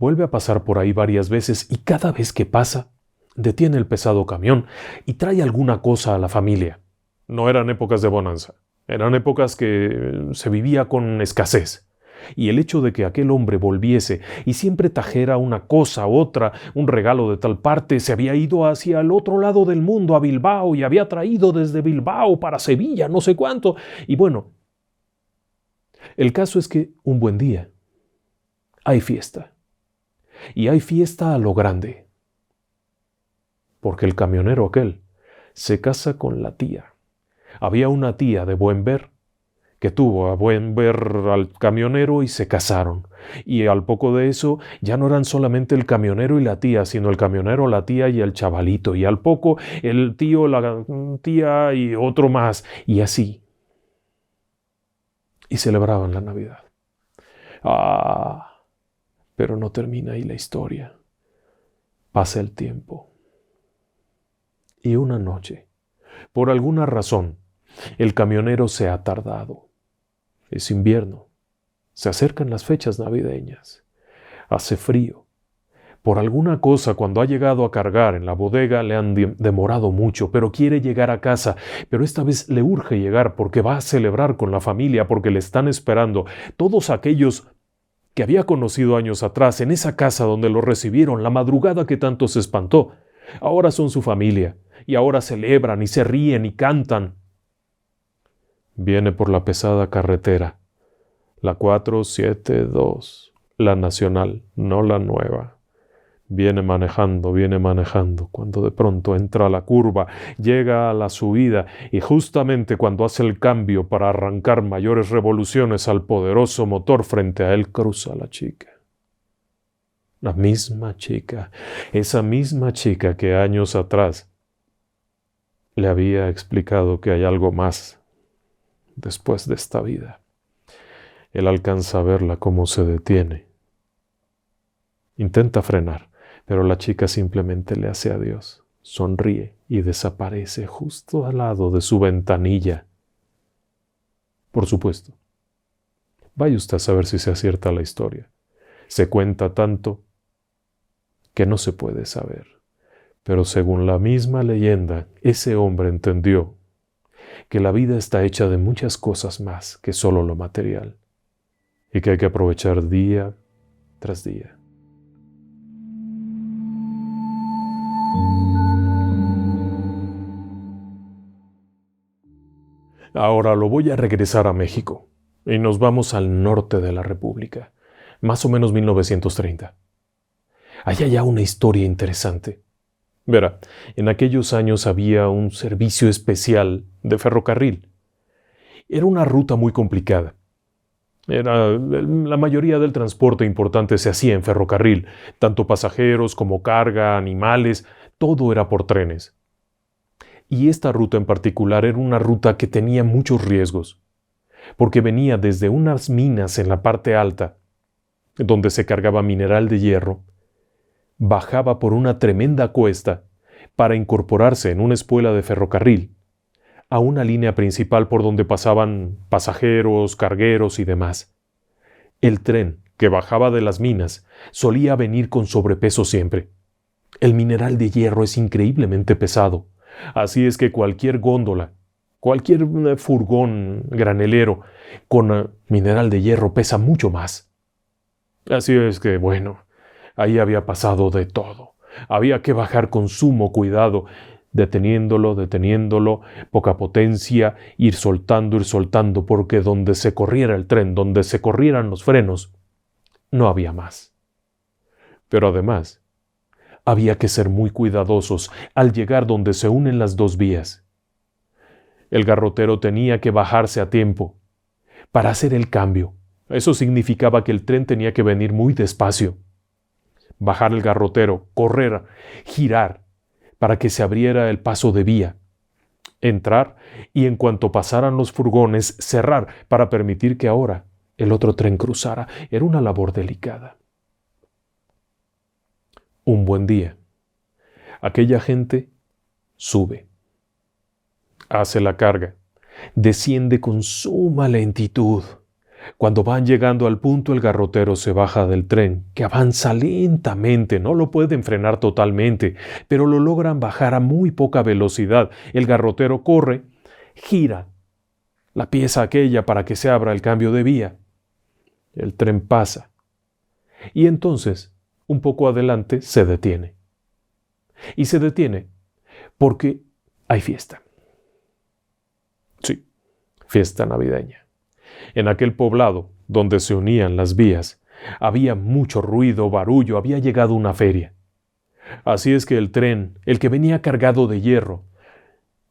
Vuelve a pasar por ahí varias veces y cada vez que pasa, detiene el pesado camión y trae alguna cosa a la familia. No eran épocas de bonanza, eran épocas que se vivía con escasez. Y el hecho de que aquel hombre volviese y siempre trajera una cosa, otra, un regalo de tal parte, se había ido hacia el otro lado del mundo, a Bilbao, y había traído desde Bilbao para Sevilla, no sé cuánto. Y bueno, el caso es que un buen día hay fiesta. Y hay fiesta a lo grande. Porque el camionero aquel se casa con la tía. Había una tía de buen ver que tuvo a buen ver al camionero y se casaron. Y al poco de eso ya no eran solamente el camionero y la tía, sino el camionero, la tía y el chavalito. Y al poco el tío, la tía y otro más. Y así. Y celebraban la Navidad. Pero no termina ahí la historia. Pasa el tiempo. Y una noche, por alguna razón, el camionero se ha tardado. Es invierno. Se acercan las fechas navideñas. Hace frío. Por alguna cosa, cuando ha llegado a cargar en la bodega, le han demorado mucho, pero quiere llegar a casa. Pero esta vez le urge llegar porque va a celebrar con la familia, porque le están esperando todos aquellos que había conocido años atrás en esa casa donde lo recibieron la madrugada que tanto se espantó. Ahora son su familia, y ahora celebran y se ríen y cantan. Viene por la pesada carretera, la 472, la nacional, no la nueva. Viene manejando, cuando de pronto entra a la curva, llega a la subida y justamente cuando hace el cambio para arrancar mayores revoluciones al poderoso motor, frente a él cruza la chica. La misma chica, esa misma chica que años atrás le había explicado que hay algo más después de esta vida. Él alcanza a verla cómo se detiene. Intenta frenar, pero la chica simplemente le hace adiós, sonríe y desaparece justo al lado de su ventanilla. Por supuesto, vaya usted a saber si se acierta la historia. Se cuenta tanto que no se puede saber. Pero según la misma leyenda, ese hombre entendió que la vida está hecha de muchas cosas más que solo lo material, y que hay que aprovechar día tras día. Ahora lo voy a regresar a México, y nos vamos al norte de la República, más o menos 1930. Hay allá una historia interesante. Verá, en aquellos años había un servicio especial de ferrocarril. Era una ruta muy complicada. La mayoría del transporte importante se hacía en ferrocarril, tanto pasajeros como carga, animales, todo era por trenes. Y esta ruta en particular era una ruta que tenía muchos riesgos, porque venía desde unas minas en la parte alta, donde se cargaba mineral de hierro, bajaba por una tremenda cuesta para incorporarse en una espuela de ferrocarril a una línea principal por donde pasaban pasajeros, cargueros y demás. El tren que bajaba de las minas solía venir con sobrepeso siempre. El mineral de hierro es increíblemente pesado, así es que cualquier góndola, cualquier furgón granelero con mineral de hierro pesa mucho más. Así es que, bueno, ahí había pasado de todo. Había que bajar con sumo cuidado, deteniéndolo, poca potencia, ir soltando, porque donde se corriera el tren, donde se corrieran los frenos, no había más. Pero además, había que ser muy cuidadosos al llegar donde se unen las dos vías. El garrotero tenía que bajarse a tiempo para hacer el cambio. Eso significaba que el tren tenía que venir muy despacio. Bajar el garrotero, correr, girar, para que se abriera el paso de vía. Entrar y en cuanto pasaran los furgones, cerrar para permitir que ahora el otro tren cruzara. Era una labor delicada. Un buen día, aquella gente sube, hace la carga, desciende con suma lentitud, Cuando van llegando al punto, el garrotero se baja del tren, que avanza lentamente, no lo pueden frenar totalmente, pero lo logran bajar a muy poca velocidad. El garrotero corre, gira la pieza aquella para que se abra el cambio de vía. El tren pasa. Y entonces, un poco adelante, se detiene. Y se detiene porque hay fiesta. Sí, fiesta navideña. En aquel poblado, donde se unían las vías, había mucho ruido, barullo, había llegado una feria. Así es que el tren, el que venía cargado de hierro,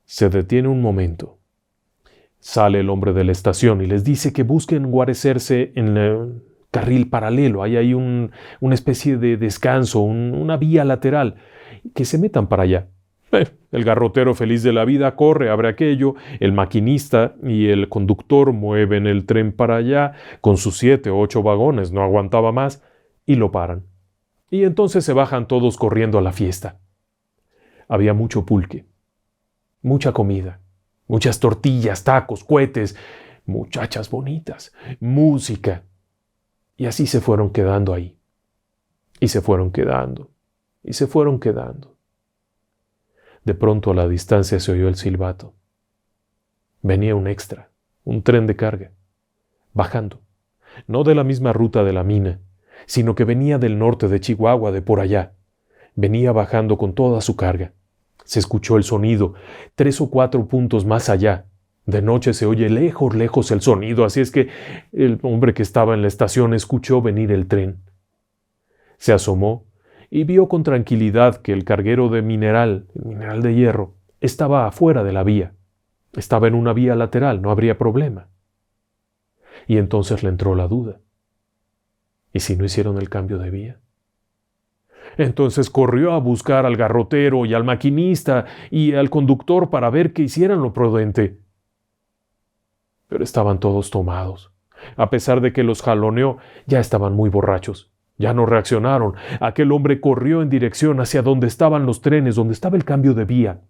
se detiene un momento. Sale el hombre de la estación y les dice que busquen guarecerse en el carril paralelo. Hay ahí una especie de descanso, una vía lateral, que se metan para allá. El garrotero feliz de la vida corre, abre aquello, el maquinista y el conductor mueven el tren para allá con sus 7 o 8 vagones, no aguantaba más, y lo paran. Y entonces se bajan todos corriendo a la fiesta. Había mucho pulque, mucha comida, muchas tortillas, tacos, cohetes, muchachas bonitas, música. Y así se fueron quedando ahí. Y se fueron quedando, y se fueron quedando. De pronto a la distancia se oyó el silbato. Venía un extra, un tren de carga, bajando, no de la misma ruta de la mina, sino que venía del norte de Chihuahua, de por allá. Venía bajando con toda su carga. Se escuchó el sonido, 3 o 4 puntos más allá. De noche se oye lejos, lejos el sonido, así es que el hombre que estaba en la estación escuchó venir el tren. Se asomó y vio con tranquilidad que el carguero de mineral, el mineral de hierro, estaba afuera de la vía. Estaba en una vía lateral, no habría problema. Y entonces le entró la duda. ¿Y si no hicieron el cambio de vía? Entonces corrió a buscar al garrotero y al maquinista y al conductor para ver que hicieran lo prudente. Pero estaban todos tomados. A pesar de que los jaloneó, ya estaban muy borrachos. Ya no reaccionaron. Aquel hombre corrió en dirección hacia donde estaban los trenes, donde estaba el cambio de vía.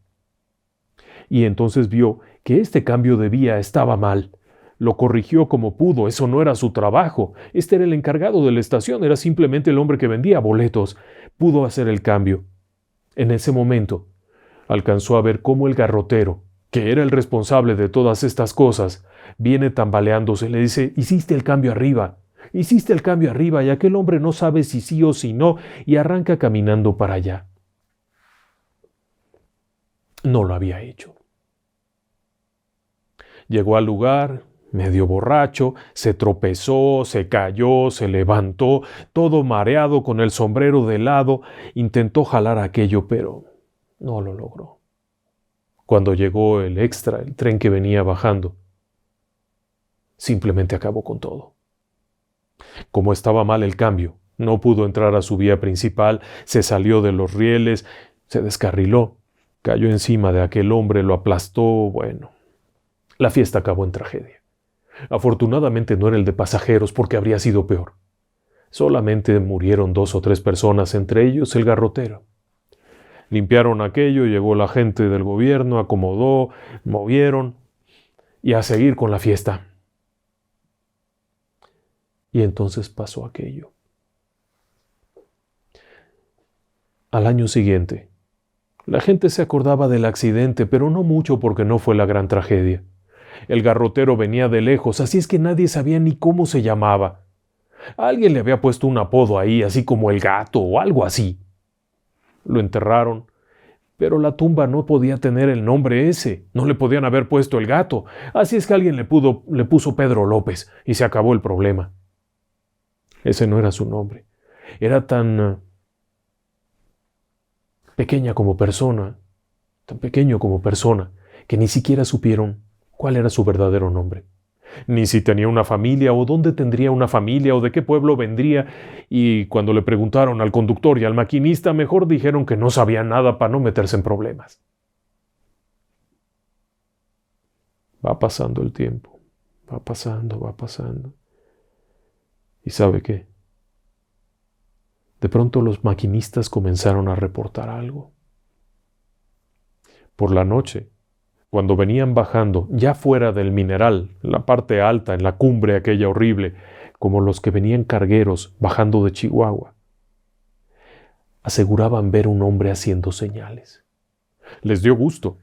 Y entonces vio que este cambio de vía estaba mal. Lo corrigió como pudo, eso no era su trabajo. Este era el encargado de la estación, era simplemente el hombre que vendía boletos. Pudo hacer el cambio. En ese momento, alcanzó a ver cómo el garrotero, que era el responsable de todas estas cosas, viene tambaleándose. Le dice, hiciste el cambio arriba. Hiciste el cambio arriba y aquel hombre no sabe si sí o si no y arranca caminando para allá. No lo había hecho. Llegó al lugar, medio borracho, se tropezó, se cayó, se levantó, todo mareado con el sombrero de lado, intentó jalar aquello, pero no lo logró. Cuando llegó el extra, el tren que venía bajando, simplemente acabó con todo. Como estaba mal el cambio, no pudo entrar a su vía principal, se salió de los rieles, se descarriló, cayó encima de aquel hombre, lo aplastó, bueno. La fiesta acabó en tragedia. Afortunadamente no era el de pasajeros porque habría sido peor. Solamente murieron 2 o 3 personas, entre ellos el garrotero. Limpiaron aquello, llegó la gente del gobierno, acomodó, movieron y a seguir con la fiesta. Y entonces pasó aquello. Al año siguiente, la gente se acordaba del accidente, pero no mucho porque no fue la gran tragedia. El garrotero venía de lejos, así es que nadie sabía ni cómo se llamaba. Alguien le había puesto un apodo ahí, así como el gato o algo así. Lo enterraron, pero la tumba no podía tener el nombre ese, no le podían haber puesto el gato, así es que alguien le puso Pedro López y se acabó el problema. Ese no era su nombre. Era tan pequeña como persona, tan pequeño como persona, que ni siquiera supieron cuál era su verdadero nombre. Ni si tenía una familia, o dónde tendría una familia, o de qué pueblo vendría, y cuando le preguntaron al conductor y al maquinista, mejor dijeron que no sabían nada para no meterse en problemas. Va pasando el tiempo, va pasando, va pasando. ¿Y sabe qué? De pronto los maquinistas comenzaron a reportar algo. Por la noche, Cuando venían bajando, ya fuera del mineral, en la parte alta, en la cumbre aquella horrible, como los que venían cargueros bajando de Chihuahua, aseguraban ver un hombre haciendo señales. Les dio gusto.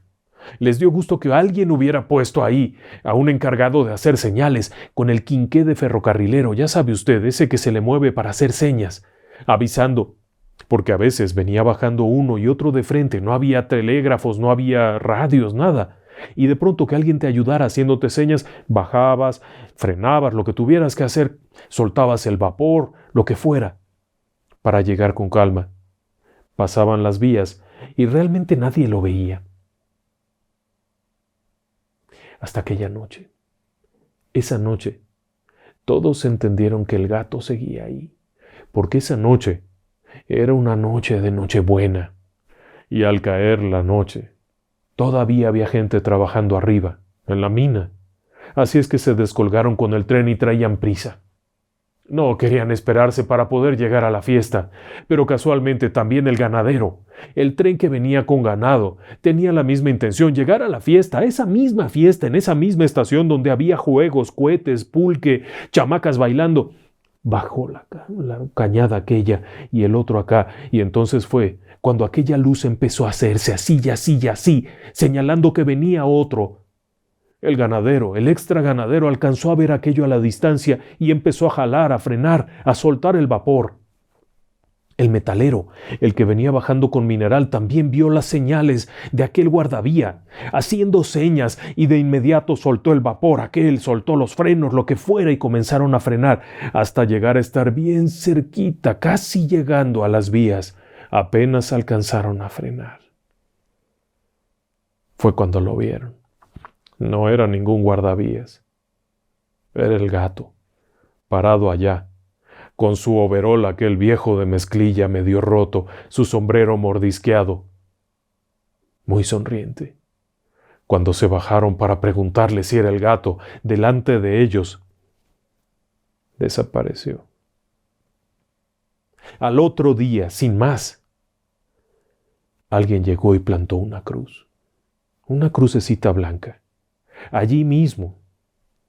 Les dio gusto que alguien hubiera puesto ahí a un encargado de hacer señales con el quinqué de ferrocarrilero, ya sabe usted, ese que se le mueve para hacer señas, avisando, porque a veces venía bajando uno y otro de frente, no había telégrafos, no había radios, nada. Y de pronto que alguien te ayudara haciéndote señas, bajabas, frenabas, lo que tuvieras que hacer, soltabas el vapor, lo que fuera, para llegar con calma. Pasaban las vías y realmente nadie lo veía. Hasta aquella noche. Esa noche, todos entendieron que el gato seguía ahí, porque esa noche era una noche de Nochebuena, y al caer la noche, todavía había gente trabajando arriba, en la mina, así es que se descolgaron con el tren y traían prisa. No querían esperarse para poder llegar a la fiesta, pero casualmente también el ganadero, el tren que venía con ganado, tenía la misma intención, llegar a la fiesta, esa misma fiesta, en esa misma estación donde había juegos, cohetes, pulque, chamacas bailando. Bajó la cañada aquella y el otro acá, y entonces fue cuando aquella luz empezó a hacerse así y así y así, señalando que venía otro. El ganadero, el extra ganadero, alcanzó a ver aquello a la distancia y empezó a jalar, a frenar, a soltar el vapor. El metalero, el que venía bajando con mineral, también vio las señales de aquel guardavía, haciendo señas, y de inmediato soltó el vapor, aquel soltó los frenos, lo que fuera, y comenzaron a frenar, hasta llegar a estar bien cerquita, casi llegando a las vías. Apenas alcanzaron a frenar. Fue cuando lo vieron. No era ningún guardavías. Era el gato, parado allá, con su overol aquel viejo de mezclilla medio roto, su sombrero mordisqueado, muy sonriente. Cuando se bajaron para preguntarle si era el gato, delante de ellos, desapareció. Al otro día, sin más, alguien llegó y plantó una crucecita blanca. Allí mismo,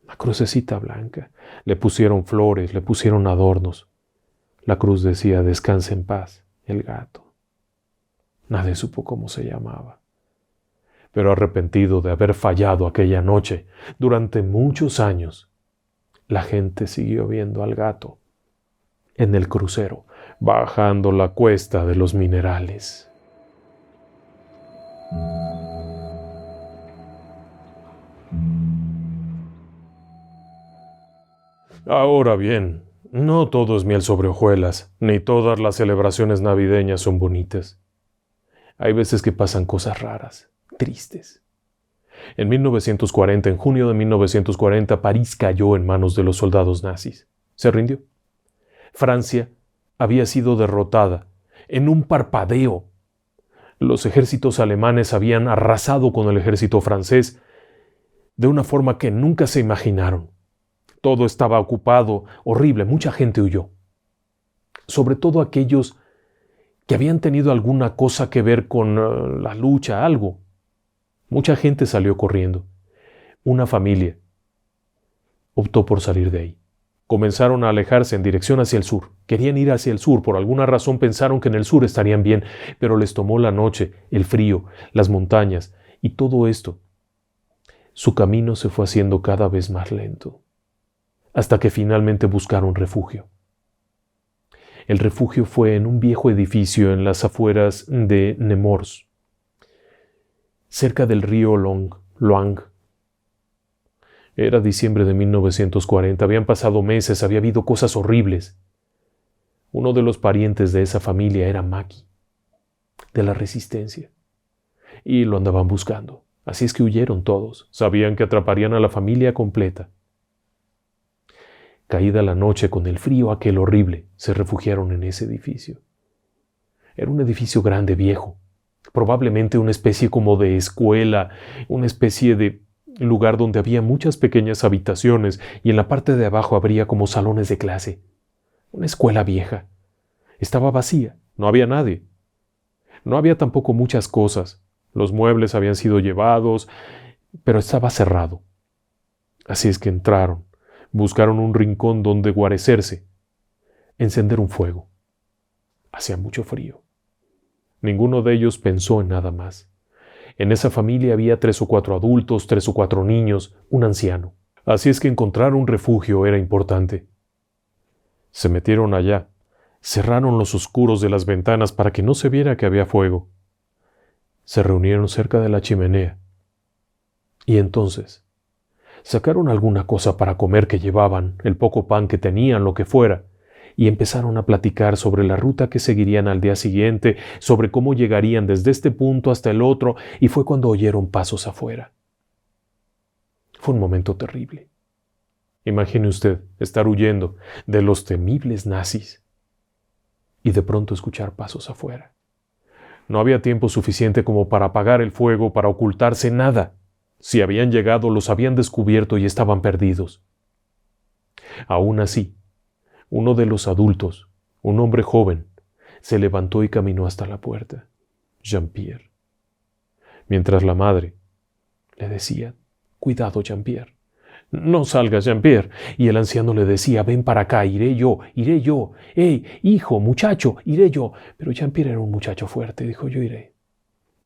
la crucecita blanca. Le pusieron flores, le pusieron adornos. La cruz decía, descansa en paz, el gato. Nadie supo cómo se llamaba. Pero arrepentido de haber fallado aquella noche, durante muchos años, la gente siguió viendo al gato en el crucero, bajando la cuesta de los minerales. Ahora bien, no todo es miel sobre hojuelas, ni todas las celebraciones navideñas son bonitas. Hay veces que pasan cosas raras, tristes. En 1940, en junio de 1940, París cayó en manos de los soldados nazis. Se rindió. Francia había sido derrotada en un parpadeo. Los ejércitos alemanes habían arrasado con el ejército francés de una forma que nunca se imaginaron. Todo estaba ocupado, horrible, mucha gente huyó. Sobre todo aquellos que habían tenido alguna cosa que ver con la lucha, algo. Mucha gente salió corriendo. Una familia optó por salir de ahí. Comenzaron a alejarse en dirección hacia el sur. Querían ir hacia el sur, por alguna razón pensaron que en el sur estarían bien, pero les tomó la noche, el frío, las montañas y todo esto. Su camino se fue haciendo cada vez más lento, hasta que finalmente buscaron refugio. El refugio fue en un viejo edificio en las afueras de Nemours, cerca del río Loing. Era diciembre de 1940, habían pasado meses, había habido cosas horribles. Uno de los parientes de esa familia era Maki, de la Resistencia, y lo andaban buscando. Así es que huyeron todos, sabían que atraparían a la familia completa. Caída la noche con el frío aquel horrible, se refugiaron en ese edificio. Era un edificio grande, viejo, probablemente una especie como de escuela, una especie de lugar donde había muchas pequeñas habitaciones y en la parte de abajo habría como salones de clase. Una escuela vieja. Estaba vacía, no había nadie. No había tampoco muchas cosas. Los muebles habían sido llevados, pero estaba cerrado. Así es que entraron, buscaron un rincón donde guarecerse, encender un fuego. Hacía mucho frío. Ninguno de ellos pensó en nada más. En esa familia había 3 o 4 adultos, 3 o 4 niños, un anciano. Así es que encontrar un refugio era importante. Se metieron allá, cerraron los oscuros de las ventanas para que no se viera que había fuego. Se reunieron cerca de la chimenea. Y entonces sacaron alguna cosa para comer que llevaban, el poco pan que tenían, lo que fuera, y empezaron a platicar sobre la ruta que seguirían al día siguiente, sobre cómo llegarían desde este punto hasta el otro, y fue cuando oyeron pasos afuera. Fue un momento terrible. Imagine usted estar huyendo de los temibles nazis y de pronto escuchar pasos afuera. No había tiempo suficiente como para apagar el fuego, para ocultarse, nada. Si habían llegado, los habían descubierto y estaban perdidos. Aún así, uno de los adultos, un hombre joven, se levantó y caminó hasta la puerta, Jean-Pierre. Mientras la madre le decía, «Cuidado, Jean-Pierre, no salgas, Jean-Pierre». Y el anciano le decía, «Ven para acá, iré yo, hey, hijo, muchacho, iré yo». Pero Jean-Pierre era un muchacho fuerte, dijo, «Yo iré».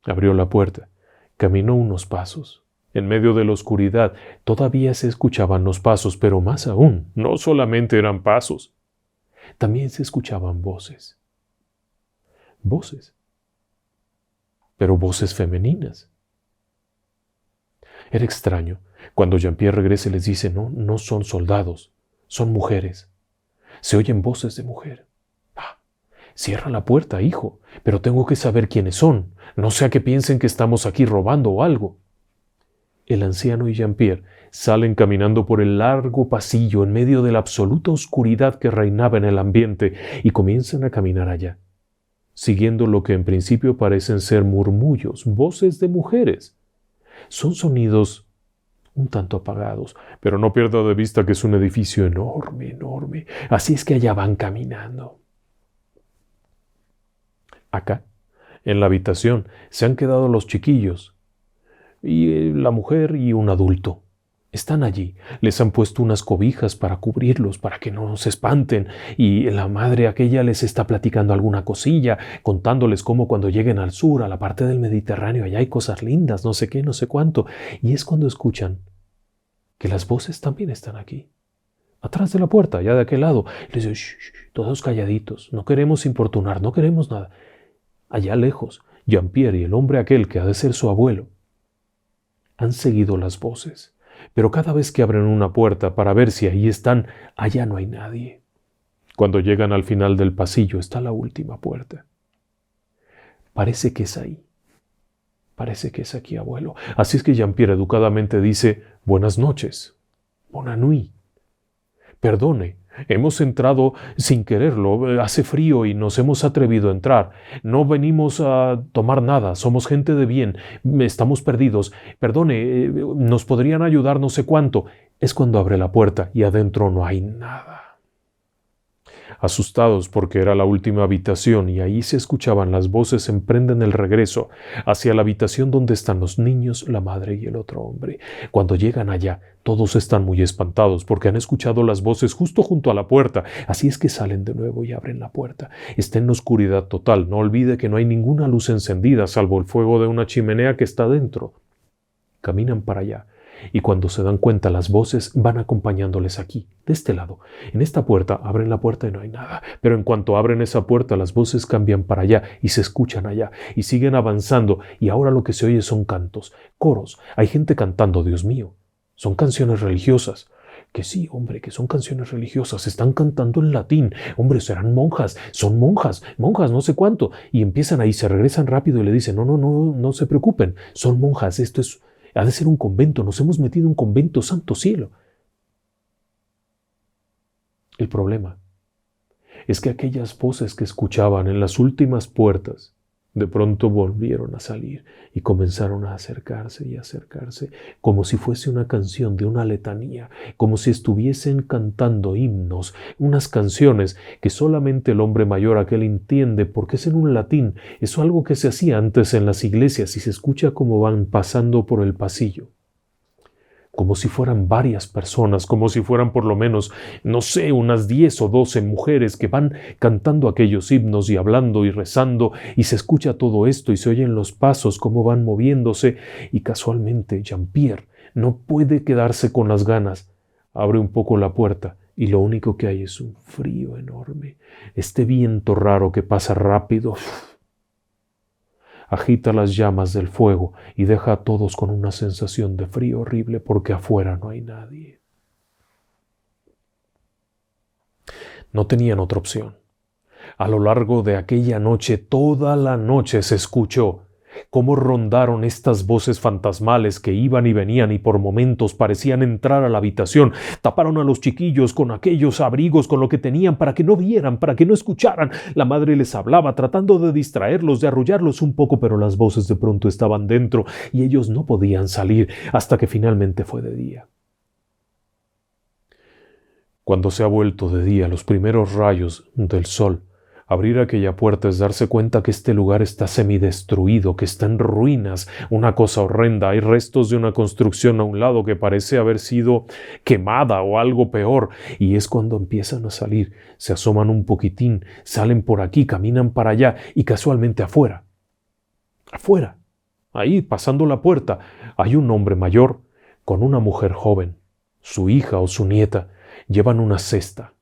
Abrió la puerta, caminó unos pasos. En medio de la oscuridad todavía se escuchaban los pasos, pero más aún, no solamente eran pasos, también se escuchaban voces. Voces. Pero voces femeninas. Era extraño. Cuando Jean-Pierre regrese les dice, no son soldados, son mujeres. Se oyen voces de mujer. Cierra la puerta, hijo, pero tengo que saber quiénes son. No sea que piensen que estamos aquí robando o algo. El anciano y Jean-Pierre salen caminando por el largo pasillo en medio de la absoluta oscuridad que reinaba en el ambiente y comienzan a caminar allá, siguiendo lo que en principio parecen ser murmullos, voces de mujeres. Son sonidos un tanto apagados, pero no pierda de vista que es un edificio enorme, enorme. Así es que allá van caminando. Acá, en la habitación, se han quedado los chiquillos, y la mujer y un adulto. Están allí, les han puesto unas cobijas para cubrirlos, para que no se espanten, y la madre aquella les está platicando alguna cosilla, contándoles cómo cuando lleguen al sur, a la parte del Mediterráneo, allá hay cosas lindas, no sé qué, no sé cuánto, y es cuando escuchan que las voces también están aquí, atrás de la puerta, allá de aquel lado. Les digo, shh, todos calladitos, no queremos importunar, no queremos nada. Allá lejos, Jean-Pierre y el hombre aquel que ha de ser su abuelo, han seguido las voces, pero cada vez que abren una puerta para ver si ahí están, allá no hay nadie. Cuando llegan al final del pasillo está la última puerta. Parece que es ahí. Parece que es aquí, abuelo. Así es que Jean-Pierre educadamente dice, «Buenas noches, bonne nuit. Perdone, hemos entrado sin quererlo, hace frío y nos hemos atrevido a entrar. No venimos a tomar nada, somos gente de bien, estamos perdidos. Perdone, nos podrían ayudar no sé cuánto». Es cuando abre la puerta y adentro no hay nada. Asustados porque era la última habitación y ahí se escuchaban las voces, emprenden el regreso hacia la habitación donde están los niños, la madre y el otro hombre. Cuando llegan allá, todos están muy espantados porque han escuchado las voces justo junto a la puerta. Así es que salen de nuevo y abren la puerta. Está en oscuridad total. No olvide que no hay ninguna luz encendida salvo el fuego de una chimenea que está dentro. Caminan para allá. Y cuando se dan cuenta las voces van acompañándoles aquí, de este lado. En esta puerta abren la puerta y no hay nada. Pero en cuanto abren esa puerta las voces cambian para allá y se escuchan allá y siguen avanzando y ahora lo que se oye son cantos, coros. Hay gente cantando, Dios mío. Son canciones religiosas. Que sí, hombre, que son canciones religiosas. Están cantando en latín. Hombre, serán monjas. Son monjas, no sé cuánto. Y empiezan ahí, se regresan rápido y le dicen, no se preocupen. Son monjas, esto es... Ha de ser un convento, nos hemos metido en un convento, santo cielo. El problema es que aquellas voces que escuchaban en las últimas puertas de pronto volvieron a salir y comenzaron a acercarse y acercarse, como si fuese una canción de una letanía, como si estuviesen cantando himnos, unas canciones que solamente el hombre mayor aquel entiende porque es en un latín. Es algo que se hacía antes en las iglesias y se escucha como van pasando por el pasillo. como si fueran varias personas, como si fueran por lo menos, no sé, unas 10 o 12 mujeres que van cantando aquellos himnos y hablando y rezando, y se escucha todo esto y se oyen los pasos, cómo van moviéndose, y casualmente Jean-Pierre no puede quedarse con las ganas. Abre un poco la puerta y lo único que hay es un frío enorme, este viento raro que pasa rápido. Agita las llamas del fuego y deja a todos con una sensación de frío horrible porque afuera no hay nadie. No tenían otra opción. A lo largo de aquella noche, toda la noche se escuchó cómo rondaron estas voces fantasmales que iban y venían y por momentos parecían entrar a la habitación. Taparon a los chiquillos con aquellos abrigos, con lo que tenían, para que no vieran, para que no escucharan. La madre les hablaba, tratando de distraerlos, de arrullarlos un poco, pero las voces de pronto estaban dentro y ellos no podían salir hasta que finalmente fue de día. Cuando se ha vuelto de día, los primeros rayos del sol, abrir aquella puerta es darse cuenta que este lugar está semidestruido, que está en ruinas, una cosa horrenda. Hay restos de una construcción a un lado que parece haber sido quemada o algo peor. Y es cuando empiezan a salir, se asoman un poquitín, salen por aquí, caminan para allá y casualmente afuera, ahí pasando la puerta, hay un hombre mayor con una mujer joven, su hija o su nieta. Llevan una cesta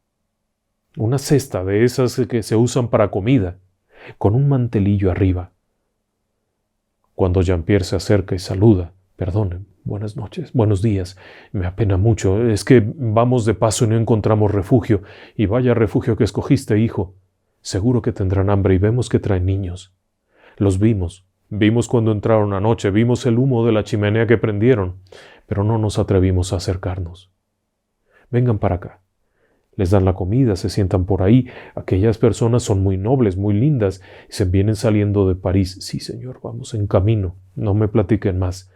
de esas que se usan para comida, con un mantelillo arriba. Cuando Jean-Pierre se acerca y saluda, perdonen, buenas noches, buenos días, me apena mucho, es que vamos de paso y no encontramos refugio, y vaya refugio que escogiste, hijo. Seguro que tendrán hambre y vemos que traen niños. Los vimos cuando entraron anoche, vimos el humo de la chimenea que prendieron, pero no nos atrevimos a acercarnos. Vengan para acá. Les dan la comida, se sientan por ahí. Aquellas personas son muy nobles, muy lindas. Se vienen saliendo de París. Sí, señor, vamos en camino. No me platiquen más.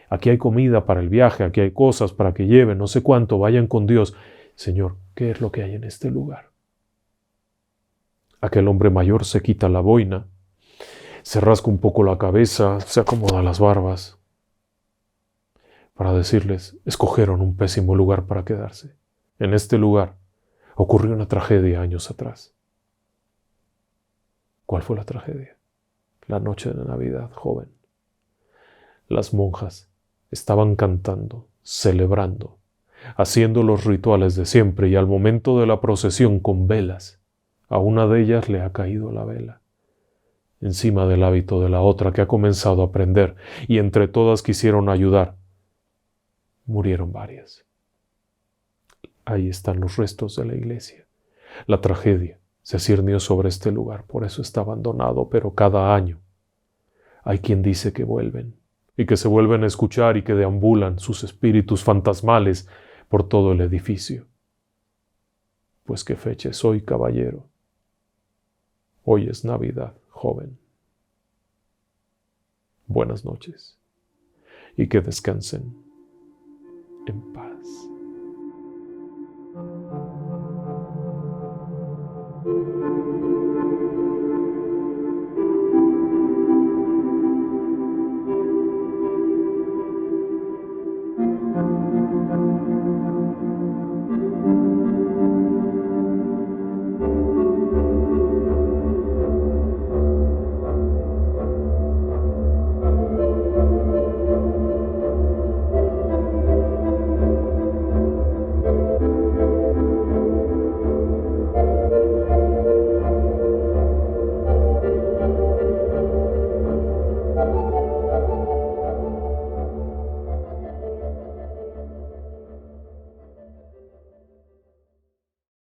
Aquí hay comida para el viaje, aquí hay cosas para que lleven, no sé cuánto, vayan con Dios. Señor, ¿qué es lo que hay en este lugar? Aquel hombre mayor se quita la boina, se rasca un poco la cabeza, se acomoda las barbas, para decirles, escogieron un pésimo lugar para quedarse. En este lugar ocurrió una tragedia años atrás. ¿Cuál fue la tragedia? La noche de Navidad, joven. Las monjas estaban cantando, celebrando, haciendo los rituales de siempre y al momento de la procesión con velas, a una de ellas le ha caído la vela encima del hábito de la otra que ha comenzado a prender y entre todas quisieron ayudar. Murieron varias. Ahí están los restos de la iglesia. La tragedia se cirnió sobre este lugar, por eso está abandonado, pero cada año hay quien dice que vuelven, y que se vuelven a escuchar y que deambulan sus espíritus fantasmales por todo el edificio. Pues qué fecha es hoy, caballero. Hoy es Navidad, joven. Buenas noches, y que descansen en paz.